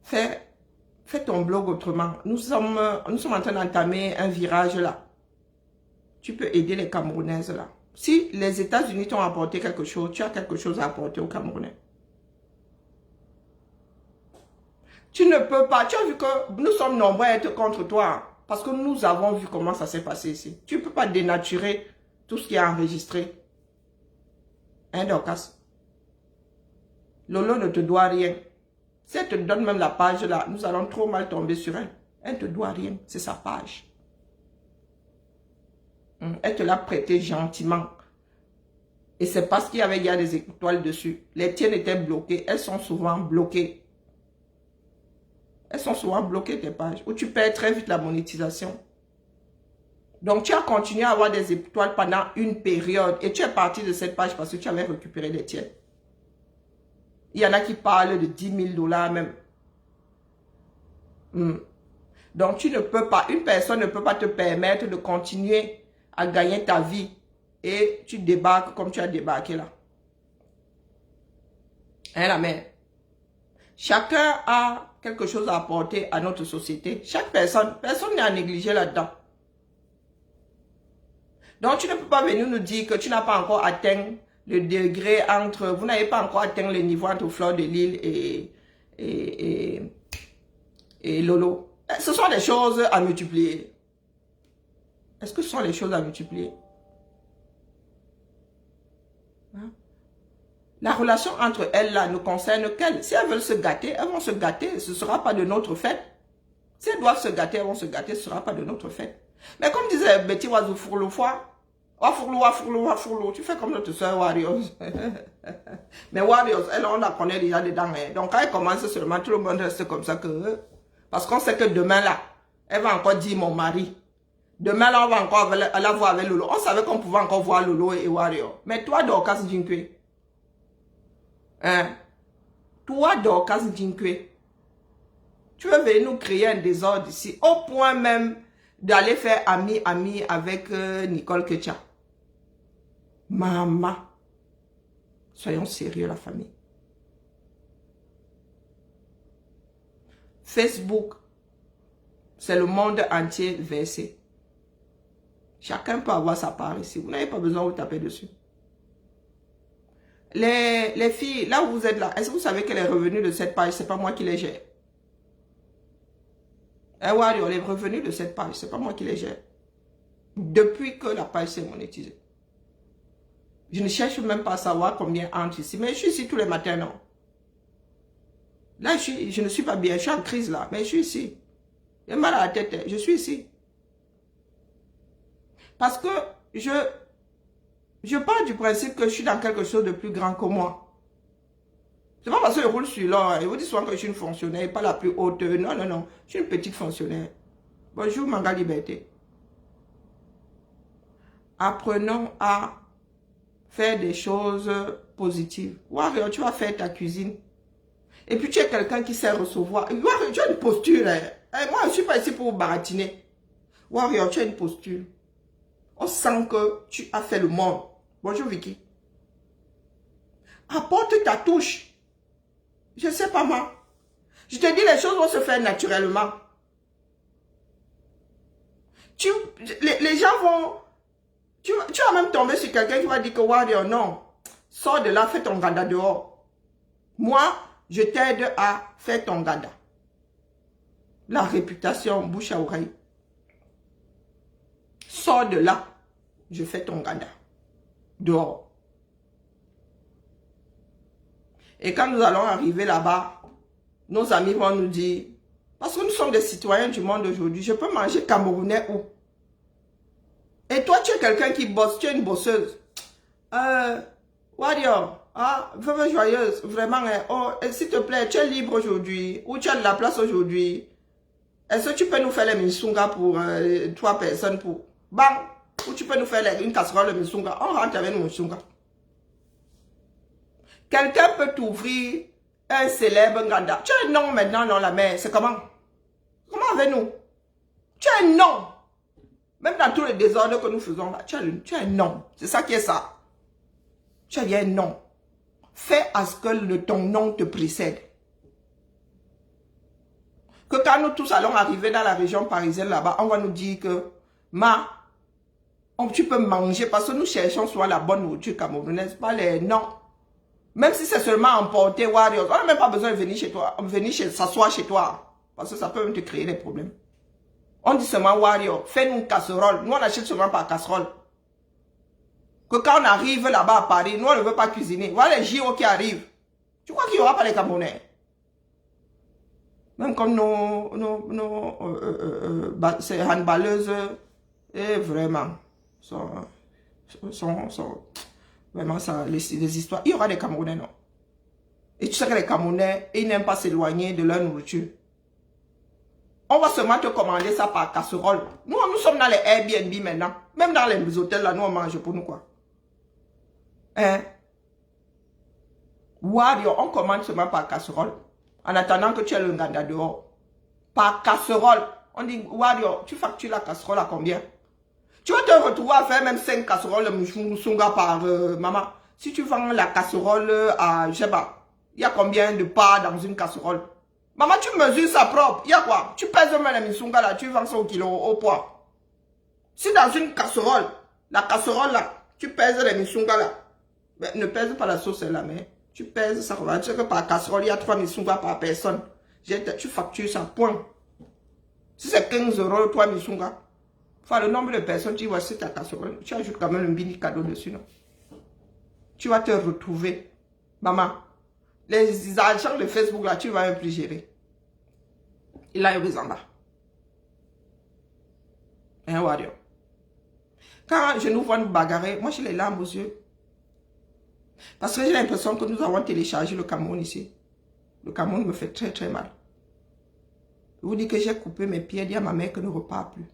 fais ton blog autrement. Nous sommes en train d'entamer un virage là. Tu peux aider les Camerounaises là. Si les États-Unis t'ont apporté quelque chose, tu as quelque chose à apporter aux Camerounais. Tu ne peux pas. Tu as vu que nous sommes nombreux à être contre toi. Parce que nous avons vu comment ça s'est passé ici. Tu ne peux pas dénaturer tout ce qui est enregistré. Hein, Dorcas? Lolo ne te doit rien. Si elle te donne même la page là, nous allons trop mal tomber sur elle. Elle ne te doit rien. C'est sa page. Elle te l'a prêté gentiment. Et c'est parce qu'il y avait des étoiles dessus. Les tiennes étaient bloquées. Elles sont souvent bloquées. Elles sont souvent bloquées, tes pages. Où tu perds très vite la monétisation. Donc, tu as continué à avoir des étoiles pendant une période. Et tu es parti de cette page parce que tu avais récupéré les tiennes. Il y en a qui parlent de 10 000 $ même. Donc, tu ne peux pas, une personne ne peut pas te permettre de continuer à gagner ta vie. Et tu débarques comme tu as débarqué là. Hein, la mère? Chacun a quelque chose à apporter à notre société. Chaque personne n'est à négliger là-dedans. Donc, tu ne peux pas venir nous dire que tu n'as pas encore atteint le degré entre... Vous n'avez pas encore atteint le niveau entre Fleur de Lille et Lolo. Ce sont des choses à multiplier. Est-ce que ce sont les choses à multiplier? Hein? La relation entre elles là ne concerne qu'elles. Si elles veulent se gâter, elles vont se gâter. Ce ne sera pas de notre fait. Si elles doivent se gâter, elles vont se gâter. Ce ne sera pas de notre fait. Mais comme disait Betty Wazou Fourloufoua, tu fais comme notre soeur Warriors. Mais Warriors, elle, on la connaît déjà dedans. Donc quand elle commence seulement, tout le monde reste comme ça que... Parce qu'on sait que demain là, elle va encore dire mon mari. Demain là, on va encore la voir avec Lolo. On savait qu'on pouvait encore voir Lolo et Warriors. Mais toi, Dorcas Jinkwe, hein? Toi, Dorcas Jinkwe, tu veux venir nous créer un désordre ici, au point même d'aller faire ami avec Nicole Ketcha. Maman, soyons sérieux la famille. Facebook, c'est le monde entier versé. Chacun peut avoir sa part ici. Vous n'avez pas besoin de vous taper dessus. Les filles, là où vous êtes là, est-ce que vous savez que les revenus de cette page, c'est pas moi qui les gère? Les revenus de cette page, c'est pas moi qui les gère. Depuis que la page s'est monétisée. Je ne cherche même pas à savoir combien entre ici. Mais je suis ici tous les matins, non? Là, je ne suis pas bien. Je suis en crise là. Mais je suis ici. J'ai mal à la tête. Je suis ici. Parce que je pars du principe que je suis dans quelque chose de plus grand que moi. C'est pas parce que je roule sur l'or. Ils vous disent souvent que je suis une fonctionnaire, pas la plus haute. Non, non, non. Je suis une petite fonctionnaire. Bonjour, Manga Liberté. Apprenons à faire des choses positives. Warrior, tu vas faire ta cuisine. Et puis tu es quelqu'un qui sait recevoir. Warrior, tu as une posture. Hein. Moi, je ne suis pas ici pour baratiner. Warrior, tu as une posture. On sent que tu as fait le monde. Bonjour Vicky. Apporte ta touche. Je ne sais pas moi. Je te dis, les choses vont se faire naturellement. Les gens vont... Tu vas même tomber sur quelqu'un qui va dire que Warrior, non. Sors de là, fais ton gada dehors. Moi, je t'aide à faire ton gada. La réputation, bouche à oreille. Sors de là, je fais ton gada. Dehors. Et quand nous allons arriver là-bas, nos amis vont nous dire, parce que nous sommes des citoyens du monde aujourd'hui, je peux manger camerounais où? Et toi, tu es quelqu'un qui bosse, tu es une bosseuse. Warrior, veuve joyeuse, vraiment, oh, s'il te plaît, tu es libre aujourd'hui, ou tu as de la place aujourd'hui. Est-ce que tu peux nous faire les misunga pour 3 personnes pour... Bang! Ou tu peux nous faire une casserole de misunga. On rentre avec nos misunga. Quelqu'un peut t'ouvrir un célèbre ganda. Tu as un nom maintenant dans la mer. C'est comment? Comment avec nous? Tu as un nom. Même dans tous les désordres que nous faisons là, tu as un nom. C'est ça qui est ça. Tu as un nom. Fais à ce que ton nom te précède. Que quand nous tous allons arriver dans la région parisienne là-bas, on va nous dire que tu peux manger parce que nous cherchons soit la bonne nourriture camerounaise, pas les noms. Même si c'est seulement emporter Warrior, on n'a même pas besoin de venir chez toi, s'asseoir chez toi. Parce que ça peut même te créer des problèmes. On dit seulement Warrior, fais-nous une casserole. Nous on achète seulement par casserole. Que quand on arrive là-bas à Paris, nous on ne veut pas cuisiner. Voilà les JO qui arrivent. Tu crois qu'il n'y aura pas les Camerounais? Même comme ces handballeuses, et vraiment, vraiment, ça, les histoires. Il y aura des Camerounais, non? Et tu sais que les Camerounais, ils n'aiment pas s'éloigner de leur nourriture. On va seulement te commander ça par casserole. Nous sommes dans les Airbnb maintenant. Même dans les hôtels, là, nous, on mange pour nous, quoi. Hein? Warrior, on commande seulement par casserole. En attendant que tu aies le ganda dehors. Par casserole. On dit, Warrior, tu factures la casserole à combien? Tu vas te retrouver à faire même 5 casseroles de mousunga par maman. Si tu vends la casserole à, je sais pas, il y a combien de parts dans une casserole? Maman, tu mesures ça propre. Il y a quoi? Tu pèses même la mousunga là, tu vends ça au kilo, au poids. Si dans une casserole, la casserole là, tu pèses les mousunga là. Mais ne pèse pas la sauce là, mais tu pèses ça. Tu sais que par casserole, il y a 3 mousunga par personne. Tu factures ça, point. Si c'est 15 €, 3 mousunga. Enfin, le nombre de personnes, tu vois, c'est ta casserole. Tu ajoutes quand même un mini cadeau dessus, non? Tu vas te retrouver. Maman, les agents de Facebook, là, tu vas même plus gérer. Il a eu besoin là. Hein, Warrior? Quand je nous vois nous bagarrer, moi, j'ai les larmes aux yeux. Parce que j'ai l'impression que nous avons téléchargé le Cameroun ici. Le Cameroun me fait très, très mal. Je vous dis que j'ai coupé mes pieds, dit à ma mère que ne repart plus.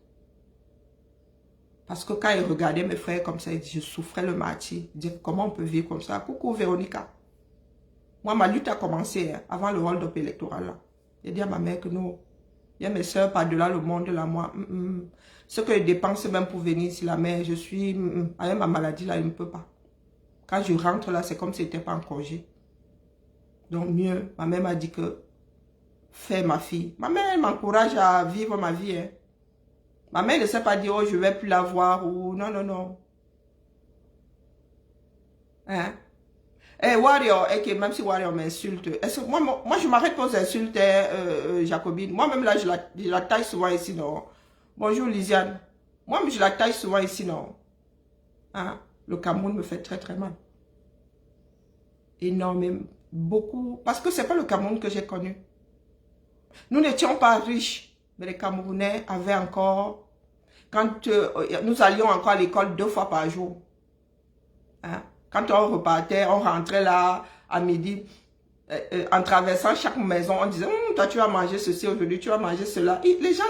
Parce que quand il regardait mes frères comme ça, il dit, je souffrais le martyr. Il dit, comment on peut vivre comme ça? Coucou Véronica. Moi, ma lutte a commencé hein, avant le hold-up électoral. Là. J'ai dit à ma mère que non, il y a mes soeurs par-delà le monde, là, moi. Ce que je dépense même pour venir ici, la mère, je suis... avec ma maladie, là, je ne peux pas. Quand je rentre là, c'est comme si c'était pas en congé. Donc mieux, ma mère m'a dit que, fais ma fille. Ma mère m'encourage à vivre ma vie, hein. Ma mère ne sait pas dire, oh, je ne vais plus la voir ou non, non, non. Hein? Eh, Warrior, même si Warrior m'insulte, moi, je m'arrête pas aux insultes, Jacobine. Moi-même, là, je la taille souvent ici, non? Bonjour, Lisiane. Moi-même, je la taille souvent ici, non? Hein? Le Cameroun me fait très, très mal. Énormément, beaucoup. Parce que c'est pas le Cameroun que j'ai connu. Nous n'étions pas riches. Mais les Camerounais avaient encore, quand nous allions encore à l'école 2 fois par jour. Hein? Quand on repartait, on rentrait là à midi, en traversant chaque maison, on disait, toi tu vas manger ceci aujourd'hui, tu vas manger cela. Et les gens,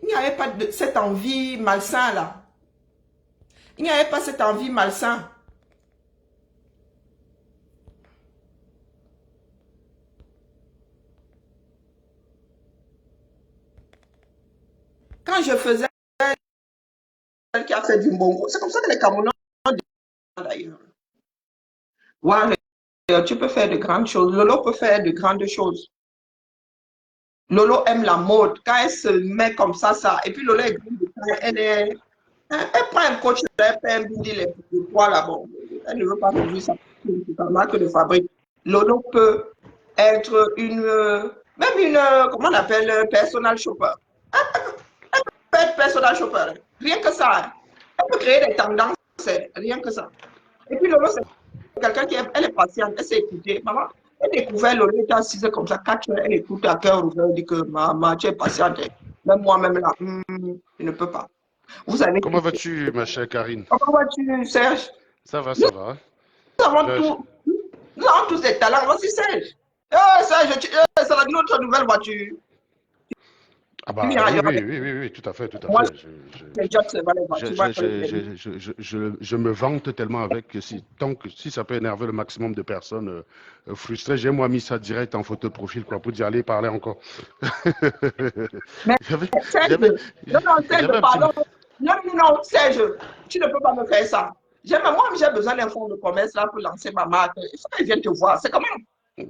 il n'y avait pas cette envie malsaine là. Il n'y avait pas cette envie malsaine. Quand je faisais celle qui a fait du bongo, c'est comme ça que les Camerounais d'ailleurs. Ouais, tu peux faire de grandes choses. Lolo peut faire de grandes choses. Lolo aime la mode. Quand elle se met comme ça. Et puis Lolo est grande de taille, elle prend un coach, elle fait un bindi, les poids là, bon. Elle ne veut pas toujours ça. C'est pas marque de fabrique. Lolo peut être même une, comment on appelle, personal shopper. Elle peut être personal shopper. Rien que ça. Elle peut créer des tendances, rien que ça. Et puis Lolo, c'est quelqu'un qui elle est patiente, elle s'est écoutée. Maman, elle découvert Lolo, elle était assise comme ça, 4 heures, elle écoute à cœur ouvert, elle dit que maman, tu es patiente. Même moi-même là, je ne peux pas. Vous savez, Comment vas-tu, ma chère Karine? comment vas-tu, Serge? Ça va, Nous ça va. avons Je- je- tout, nous avons tous des talents. Voici Serge. Serge, c'est notre nouvelle voiture. Ah Tu bah viens oui, ailleurs oui, avec oui, oui, oui, tout à fait, tout à moi, fait. les jobs, c'est pas les voitures. Je me vante tellement avec que tant que si ça peut énerver le maximum de personnes frustrées, j'ai moi mis ça direct en photo de profil quoi, pour dire allez parler encore. Mais J'avais, Serge, j'avais, non, non, Serge, j'avais un petit. pardon. Non, non, non, Serge, tu ne peux pas me faire ça. Moi, j'ai besoin d'un fonds de commerce là pour lancer ma marque. Il faut qu'elle vienne te voir. C'est comment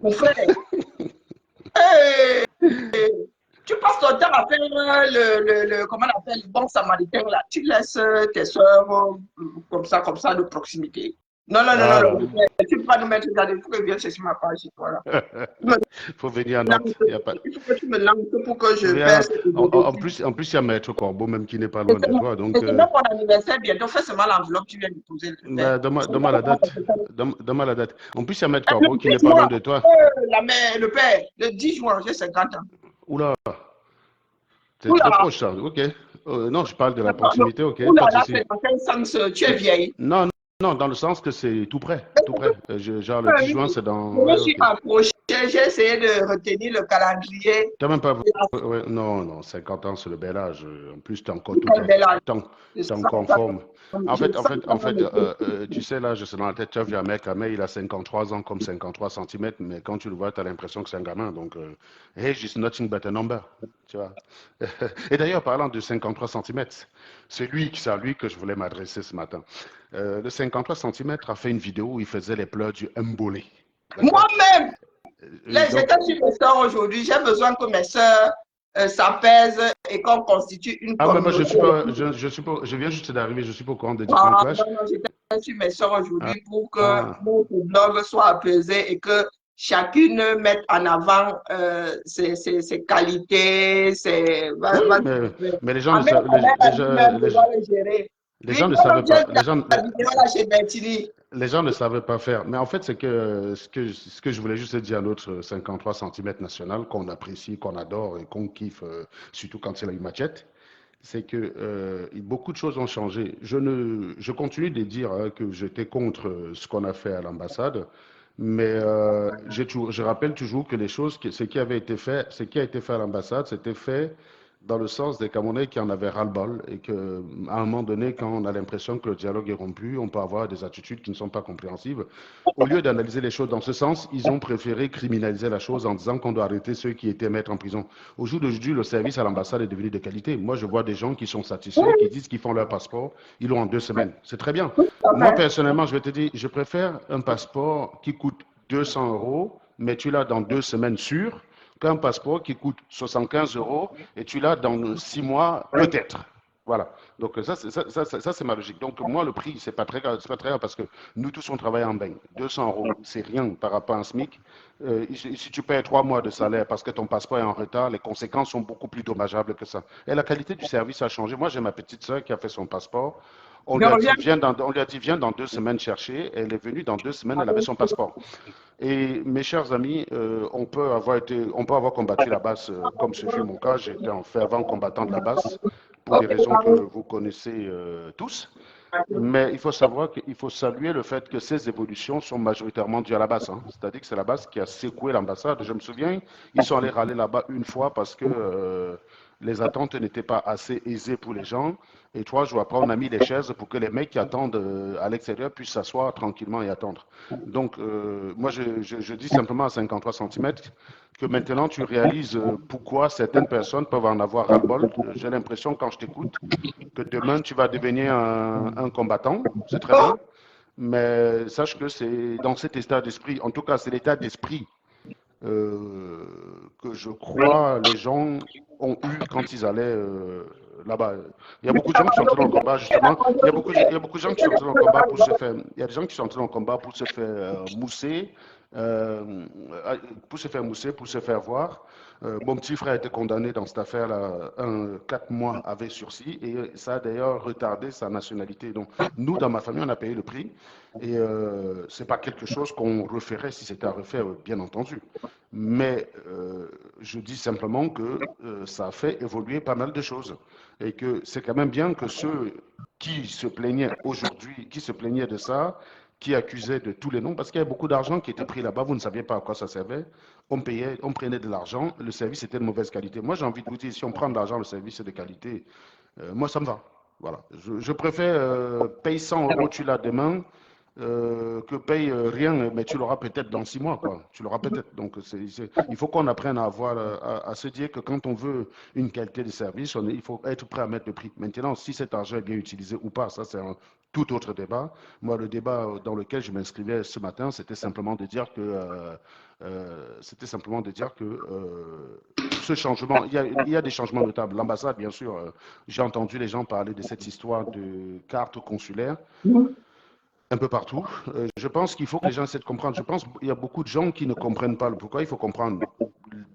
mon frère. Hey, tu passes ton temps à faire comment on appelle, le bon samaritain là. Tu laisses tes soeurs comme ça, de proximité. Non, non, non, non, Ah, non. Tu ne peux pas nous mettre dans des trucs et viens chercher ma page chez toi là. Tu me faut venir à lances, Nantes. Y a pas. il faut que tu me lances pour que je Viens à verse Nantes. des En plus, il y a Maître Corbeau même qui n'est pas et loin de toi, donc. c'est même mon anniversaire bientôt. Fais seulement l'enveloppe, tu viens de poser le père. Bah, donne-moi la date. Donne-moi la date. En plus, il y a Maître Corbeau qui Le n'est 10 pas loin juin, de toi. la mère, le père, le 10 juin, j'ai 50 ans. Oula, c'est trop Oula, proche ça. Ok. Non, je parle de la proximité. Ok, oula, pas de là, souci. c'est dans quel sens tu es vieille? Non, non, dans le sens que c'est tout près. Tout près. Genre le 10 Oui, juin, c'est dans. je me Ouais, suis ok. approchée, j'ai essayé de retenir le calendrier. T'as même pas. Ouais, non, non, 50 ans, c'est le bel âge. En plus, t'es encore tout Quelle près. belle âge. T'es encore en forme. Je sens En quand fait, même le tu sais, là, je suis dans la tête, tu as vu un mec, il a 53 ans comme 53 centimètres, mais quand tu le vois, tu as l'impression que c'est un gamin. Donc, age is nothing but a number. Tu vois. Et d'ailleurs, parlant de 53 centimètres, c'est à lui que je voulais m'adresser ce matin. Le 53 centimètres a fait une vidéo où il faisait les pleurs du mbolé. D'accord? moi-même, Donc, j'étais sur mes soeurs aujourd'hui. J'ai besoin que mes soeurs s'apaisent et qu'on constitue une ah, mais moi, communauté. je suis pas, je viens juste d'arriver, je suis pas au courant des différents Ah, clashs. non, non, j'étais sur mes soeurs Ah, aujourd'hui pour que ah. notre blog soit apaisé et que chacune mette en avant ses qualités, Oui, mais les gens ne Amène savent, ta mère à lui-même pour le gérer. les Lui, gens ne toi-même, savaient tu pas, es la vidéo là chez Bertini. les gens ne savaient pas faire. Mais en fait, c'est que ce que je voulais juste dire à notre 53 centimètres national qu'on apprécie, qu'on adore et qu'on kiffe, surtout quand il a une machette, c'est que beaucoup de choses ont changé. Je continue de dire hein, que j'étais contre ce qu'on a fait à l'ambassade, mais je rappelle toujours que ce qui a été fait à l'ambassade, c'était fait dans le sens des Camerounais qui en avaient ras-le-bol et que, à un moment donné, quand on a l'impression que le dialogue est rompu, on peut avoir des attitudes qui ne sont pas compréhensibles. Au lieu d'analyser les choses dans ce sens, ils ont préféré criminaliser la chose en disant qu'on doit arrêter ceux qui étaient mettre en prison. Au jour d'aujourd'hui, le service à l'ambassade est devenu de qualité. Moi, je vois des gens qui sont satisfaits, qui disent qu'ils font leur passeport, ils l'ont en 2 semaines. C'est très bien. Moi, personnellement, je vais te dire, je préfère un passeport qui coûte 200 euros, mais tu l'as dans 2 semaines sûres, qu'un passeport qui coûte 75 euros et tu l'as dans 6 mois, peut-être. Voilà. Donc ça, c'est ma logique. Donc moi, le prix, c'est pas très grave parce que nous tous, on travaille en bain. 200 euros, c'est rien par rapport à un SMIC. Si tu payes 3 mois de salaire parce que ton passeport est en retard, les conséquences sont beaucoup plus dommageables que ça. Et la qualité du service a changé. Moi, j'ai ma petite soeur qui a fait son passeport. Je reviens. On lui a dit, viens dans 2 semaines chercher. Elle est venue dans 2 semaines, elle avait son passeport. Et mes chers amis, on peut avoir combattu la basse, comme ce fut mon cas. J'étais un fervent combattant de la basse pour des raisons que vous connaissez tous. Mais il faut saluer le fait que ces évolutions sont majoritairement dues à la basse. Hein. C'est-à-dire que c'est la basse qui a secoué l'ambassade. Je me souviens, ils sont allés râler là-bas une fois parce que les attentes n'étaient pas assez aisées pour les gens. Et 3 jours après, on a mis les chaises pour que les mecs qui attendent à l'extérieur puissent s'asseoir tranquillement et attendre. Donc, moi, je dis simplement à 53 centimètres que maintenant tu réalises pourquoi certaines personnes peuvent en avoir ras-le-bol. J'ai l'impression, quand je t'écoute, que demain tu vas devenir un combattant. C'est très bien. Mais sache que c'est dans cet état d'esprit, en tout cas, c'est l'état d'esprit euh, que je crois les gens ont eu quand ils allaient là-bas. Il y a beaucoup de gens qui sont entrés dans le combat, justement. Il y a beaucoup de gens qui sont entrés dans le combat pour se faire. Il y a des gens qui sont entrés dans le combat pour se faire mousser, euh, pour se faire voir. Mon petit frère a été condamné dans cette affaire-là, 4 mois avec sursis, et ça a d'ailleurs retardé sa nationalité. Donc, nous, dans ma famille, on a payé le prix, et c'est pas quelque chose qu'on referait si c'était à refaire, bien entendu. Mais je dis simplement que ça a fait évoluer pas mal de choses, et que c'est quand même bien que ceux qui se plaignaient aujourd'hui, qui se plaignaient de ça, qui accusaient de tous les noms, parce qu'il y avait beaucoup d'argent qui était pris là-bas, vous ne saviez pas à quoi ça servait, on payait, on prenait de l'argent, le service était de mauvaise qualité. Moi, j'ai envie de vous dire, si on prend de l'argent, le service est de qualité, moi, ça me va. Voilà. Je préfère payer 100 euros, tu l'as demain, que paye rien, mais tu l'auras peut-être dans 6 mois, quoi. Tu l'auras peut-être. Donc, il faut qu'on apprenne à avoir, à se dire que quand on veut une qualité de service, il faut être prêt à mettre le prix. Maintenant, si cet argent est bien utilisé ou pas, ça, c'est un tout autre débat. Moi, le débat dans lequel je m'inscrivais ce matin, c'était simplement de dire que ce changement, il y a des changements notables. L'ambassade, bien sûr, j'ai entendu les gens parler de cette histoire de carte consulaire un peu partout. Je pense qu'il faut que les gens essaient de comprendre. Je pense qu'il y a beaucoup de gens qui ne comprennent pas le pourquoi. Il faut comprendre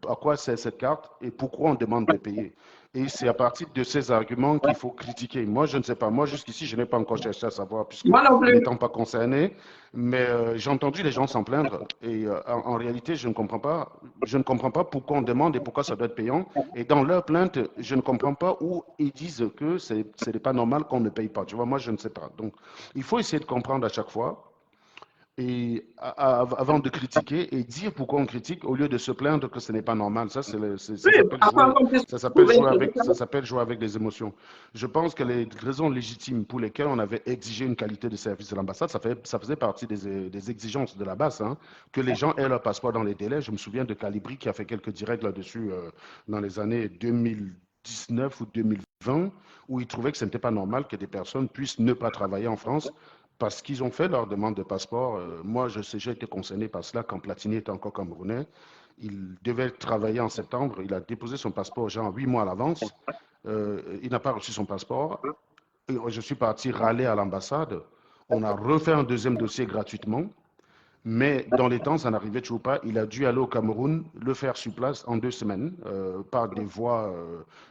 à quoi sert cette carte et pourquoi on demande de payer. Et c'est à partir de ces arguments qu'il faut critiquer. Moi, je ne sais pas. Moi, jusqu'ici, je n'ai pas encore cherché à savoir, puisque Moi non plus. n'étant pas concerné, mais j'ai entendu les gens s'en plaindre. Et en réalité, je ne comprends pas. Je ne comprends pas pourquoi on demande et pourquoi ça doit être payant. Et dans leur plainte, je ne comprends pas où ils disent que ce n'est pas normal qu'on ne paye pas. Tu vois, moi, je ne sais pas. Donc, il faut essayer de comprendre à chaque fois et avant de critiquer et dire pourquoi on critique au lieu de se plaindre que ce n'est pas normal. Ça, Oui, ça s'appelle afin jouer, qu'on puisse trouver une ça solution. s'appelle jouer avec les émotions. Je pense que les raisons légitimes pour lesquelles on avait exigé une qualité de service de l'ambassade, ça faisait partie des exigences de la base, hein, que les gens aient leur passeport dans les délais. Je me souviens de Calibri qui a fait quelques directs là-dessus dans les années 2019 ou 2020, où il trouvait que ce n'était pas normal que des personnes puissent ne pas travailler en France parce qu'ils ont fait leur demande de passeport. Moi, je sais, j'ai été concerné par cela quand Platini était encore camerounais. Il devait travailler en septembre. Il a déposé son passeport genre 8 mois à l'avance. Il n'a pas reçu son passeport. Et je suis parti râler à l'ambassade. On a refait un deuxième dossier gratuitement. Mais dans les temps, ça n'arrivait toujours pas. Il a dû aller au Cameroun, le faire sur place en 2 semaines, par des voies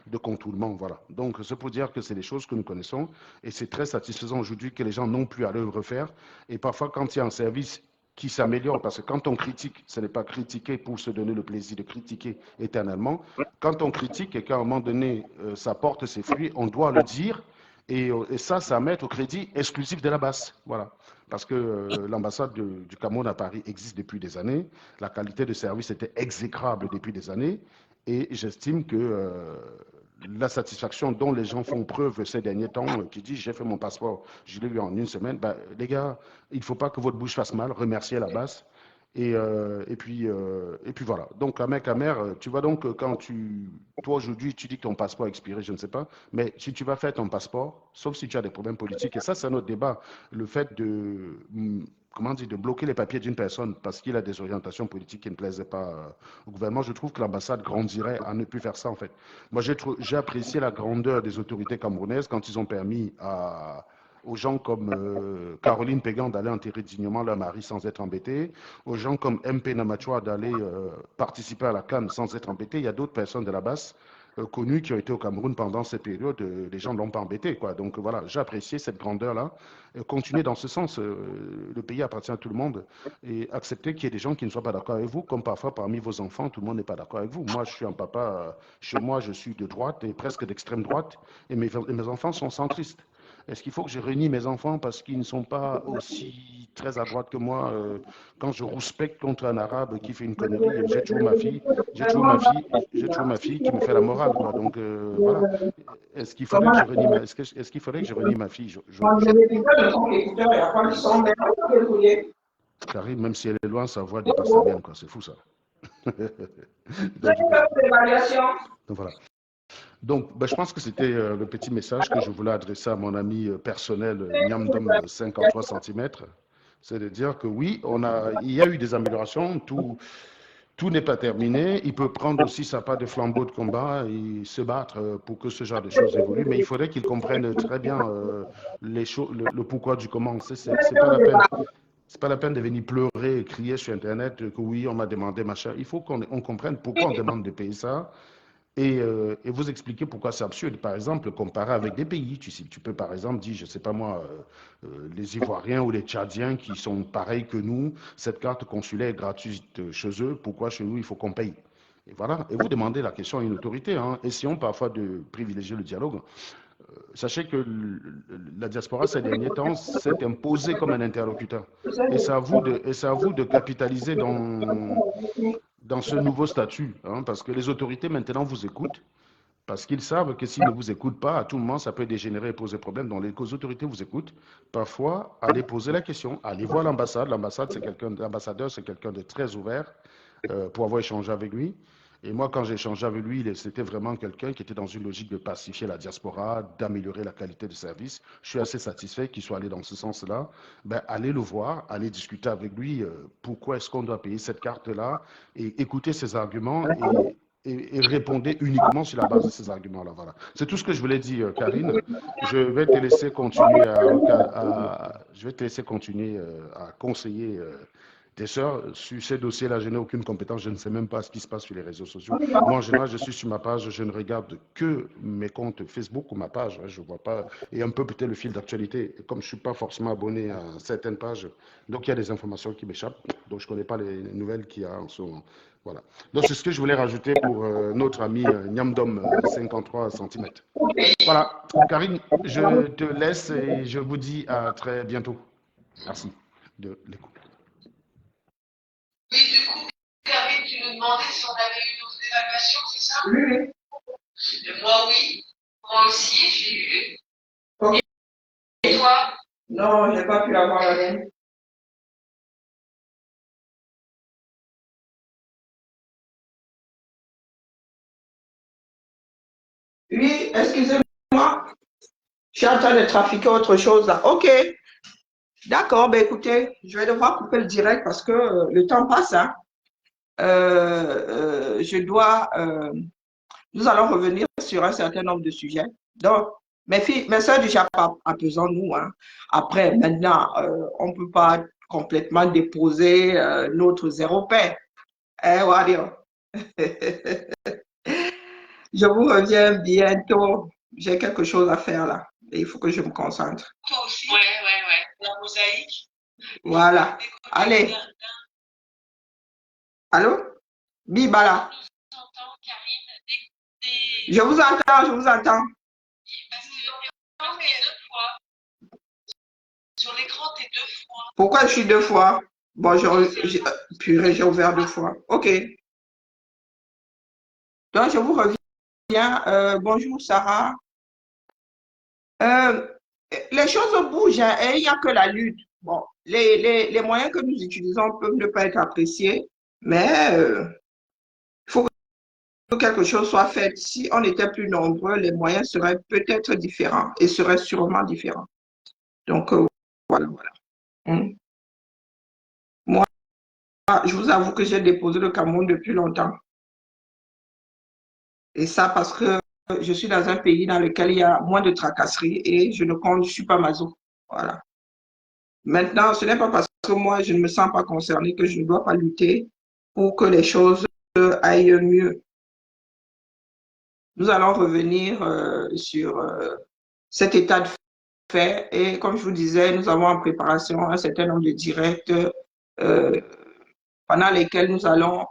de contournement. Voilà. Donc, c'est pour dire que c'est des choses que nous connaissons. Et c'est très satisfaisant aujourd'hui que les gens n'ont plus à le refaire. Et parfois, quand il y a un service qui s'améliore, parce que quand on critique, ce n'est pas critiquer pour se donner le plaisir de critiquer éternellement. Quand on critique et qu'à un moment donné, ça porte ses fruits, on doit le dire. Et ça, ça met au crédit exclusif de la basse. Voilà. Parce que l'ambassade du Cameroun à Paris existe depuis des années. La qualité de service était exécrable depuis des années. Et j'estime que la satisfaction dont les gens font preuve ces derniers temps, qui disent j'ai fait mon passeport, je l'ai eu en 1 semaine, ben, les gars, il ne faut pas que votre bouche fasse mal, remerciez la basse. Et puis voilà. Donc, à mer, tu vois donc quand toi aujourd'hui, tu dis que ton passeport a expiré, je ne sais pas, mais si tu vas faire ton passeport, sauf si tu as des problèmes politiques, et ça, c'est un autre débat, le fait comment dire, de bloquer les papiers d'une personne parce qu'il a des orientations politiques qui ne plaisaient pas au gouvernement, je trouve que l'ambassade grandirait à ne plus faire ça, en fait. Moi, j'ai apprécié la grandeur des autorités camerounaises quand ils ont permis aux gens comme Caroline Pégan d'aller enterrer dignement leur mari sans être embêtés, aux gens comme MP Namachua d'aller participer à la CAN sans être embêtés. Il y a d'autres personnes de la basse connues qui ont été au Cameroun pendant cette période. Les gens ne l'ont pas embêté, quoi. Donc voilà, j'ai apprécié cette grandeur-là. Continuer dans ce sens. Le pays appartient à tout le monde et accepter qu'il y ait des gens qui ne soient pas d'accord avec vous, comme parfois parmi vos enfants, tout le monde n'est pas d'accord avec vous. Moi, je suis un papa, chez moi, je suis de droite et presque d'extrême droite et mes enfants sont centristes. Est-ce qu'il faut que je renie mes enfants parce qu'ils ne sont pas aussi très à droite que moi quand je rouspecte contre un arabe qui fait une connerie, j'ai toujours ma fille, j'ai toujours ma fille qui me fait la morale, quoi. Donc voilà. Est-ce qu'il faudrait que je renie est-ce qu'il faudrait que je renie ma fille? Karim, même si elle est loin, sa voix dépasse la mienne, quoi. C'est fou ça. donc, donc voilà. Donc, ben, je pense que c'était le petit message que je voulais adresser à mon ami personnel Niamdom 53 cm. C'est de dire que oui, il y a eu des améliorations, tout n'est pas terminé. Il peut prendre aussi sa part de flambeau de combat et se battre pour que ce genre de choses évoluent, mais il faudrait qu'il comprenne très bien le pourquoi du comment. C'est pas la peine. C'est pas la peine de venir pleurer et crier sur Internet que oui, on m'a demandé machin. Il faut qu'on comprenne pourquoi on demande de payer ça et vous expliquer pourquoi c'est absurde. Par exemple, comparer avec des pays. Tu peux par exemple dire, je ne sais pas moi, les Ivoiriens ou les Tchadiens qui sont pareils que nous, cette carte consulaire est gratuite chez eux, pourquoi chez nous il faut qu'on paye? Et voilà. Et vous demandez la question à une autorité. Hein. Essayons parfois de privilégier le dialogue. Sachez que la diaspora ces derniers temps s'est imposée comme un interlocuteur. Et c'est à vous de capitaliser dans ce nouveau statut, hein, parce que les autorités maintenant vous écoutent, parce qu'ils savent que s'ils ne vous écoutent pas, à tout moment, ça peut dégénérer et poser problème. Donc les autorités vous écoutent. Parfois, allez poser la question, allez voir l'ambassade. L'ambassadeur, c'est quelqu'un de très ouvert pour avoir échangé avec lui. Et moi, quand j'ai échangé avec lui, c'était vraiment quelqu'un qui était dans une logique de pacifier la diaspora, d'améliorer la qualité de service. Je suis assez satisfait qu'il soit allé dans ce sens-là. Ben, allez le voir, allez discuter avec lui. Pourquoi est-ce qu'on doit payer cette carte-là et écouter ses arguments et répondez uniquement sur la base de ces arguments-là. Voilà. C'est tout ce que je voulais dire, Karine. Je vais te laisser continuer à conseiller tes sœurs. Sur ces dossiers-là, je n'ai aucune compétence. Je ne sais même pas ce qui se passe sur les réseaux sociaux. Moi, en général, je suis sur ma page. Je ne regarde que mes comptes Facebook ou ma page. Je ne vois pas. Et un peu peut-être le fil d'actualité. Comme je ne suis pas forcément abonné à certaines pages, donc il y a des informations qui m'échappent. Donc je ne connais pas les nouvelles qu'il y a en ce moment. Voilà. Donc, c'est ce que je voulais rajouter pour notre ami Niamdom 53 cm. Voilà. Karine, je te laisse et je vous dis à très bientôt. Merci de l'écoute. Oui, du coup, Karine, tu nous demandais si on avait eu nos évaluations, c'est ça? Oui. Moi, oui. Moi aussi, j'ai eu. Okay. Et toi? Non, je n'ai pas pu avoir la mienne. Oui, excusez-moi. Je suis en train de trafiquer autre chose là. Ok. D'accord, ben écoutez, je vais devoir couper le direct parce que le temps passe. Hein. Nous allons revenir sur un certain nombre de sujets. Donc, mes filles, mes soeurs déjà apaisons-nous. Hein. Après, maintenant, on ne peut pas complètement déposer notre zéro paix. Eh, Wario. Je vous reviens bientôt. J'ai quelque chose à faire là. Et il faut que je me concentre. Toi aussi? Ouais. La mosaïque. Voilà. Allez. Allô? Bibala. Je vous entends, je vous entends. Parce que deux fois. Sur l'écran, tu es 2 fois. Pourquoi je suis 2 fois? Bon, purée, j'ai ouvert 2 fois. OK. Donc, je vous reviens. Bonjour, Sarah. Les choses bougent hein, et il n'y a que la lutte. Bon, les moyens que nous utilisons peuvent ne pas être appréciés, mais il faut que quelque chose soit fait. Si on était plus nombreux, les moyens seraient peut-être différents et seraient sûrement différents. Donc, voilà. Moi, je vous avoue que j'ai déposé le Cameroun depuis longtemps. Et ça parce que je suis dans un pays dans lequel il y a moins de tracasseries et je ne suis pas maso. Voilà. Maintenant, ce n'est pas parce que moi, je ne me sens pas concernée que je ne dois pas lutter pour que les choses aillent mieux. Nous allons revenir sur cet état de fait et comme je vous disais, nous avons en préparation un certain nombre de directs pendant lesquels nous allons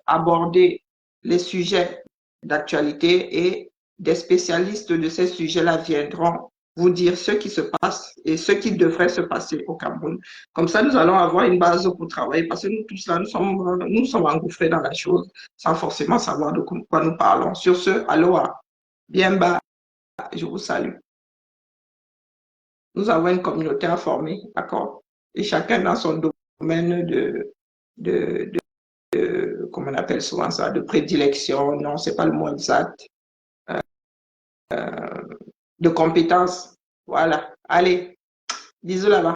aborder les sujets d'actualité et des spécialistes de ces sujets-là viendront vous dire ce qui se passe et ce qui devrait se passer au Cameroun. Comme ça, nous allons avoir une base pour travailler parce que nous tous là, nous sommes engouffrés dans la chose sans forcément savoir de quoi nous parlons. Sur ce, aloha, bien bas, je vous salue. Nous avons une communauté informée, d'accord? Et chacun dans son domaine comment on appelle souvent ça, de prédilection, non, c'est pas le mot exact, de compétences. Voilà. Allez, bisous là-bas.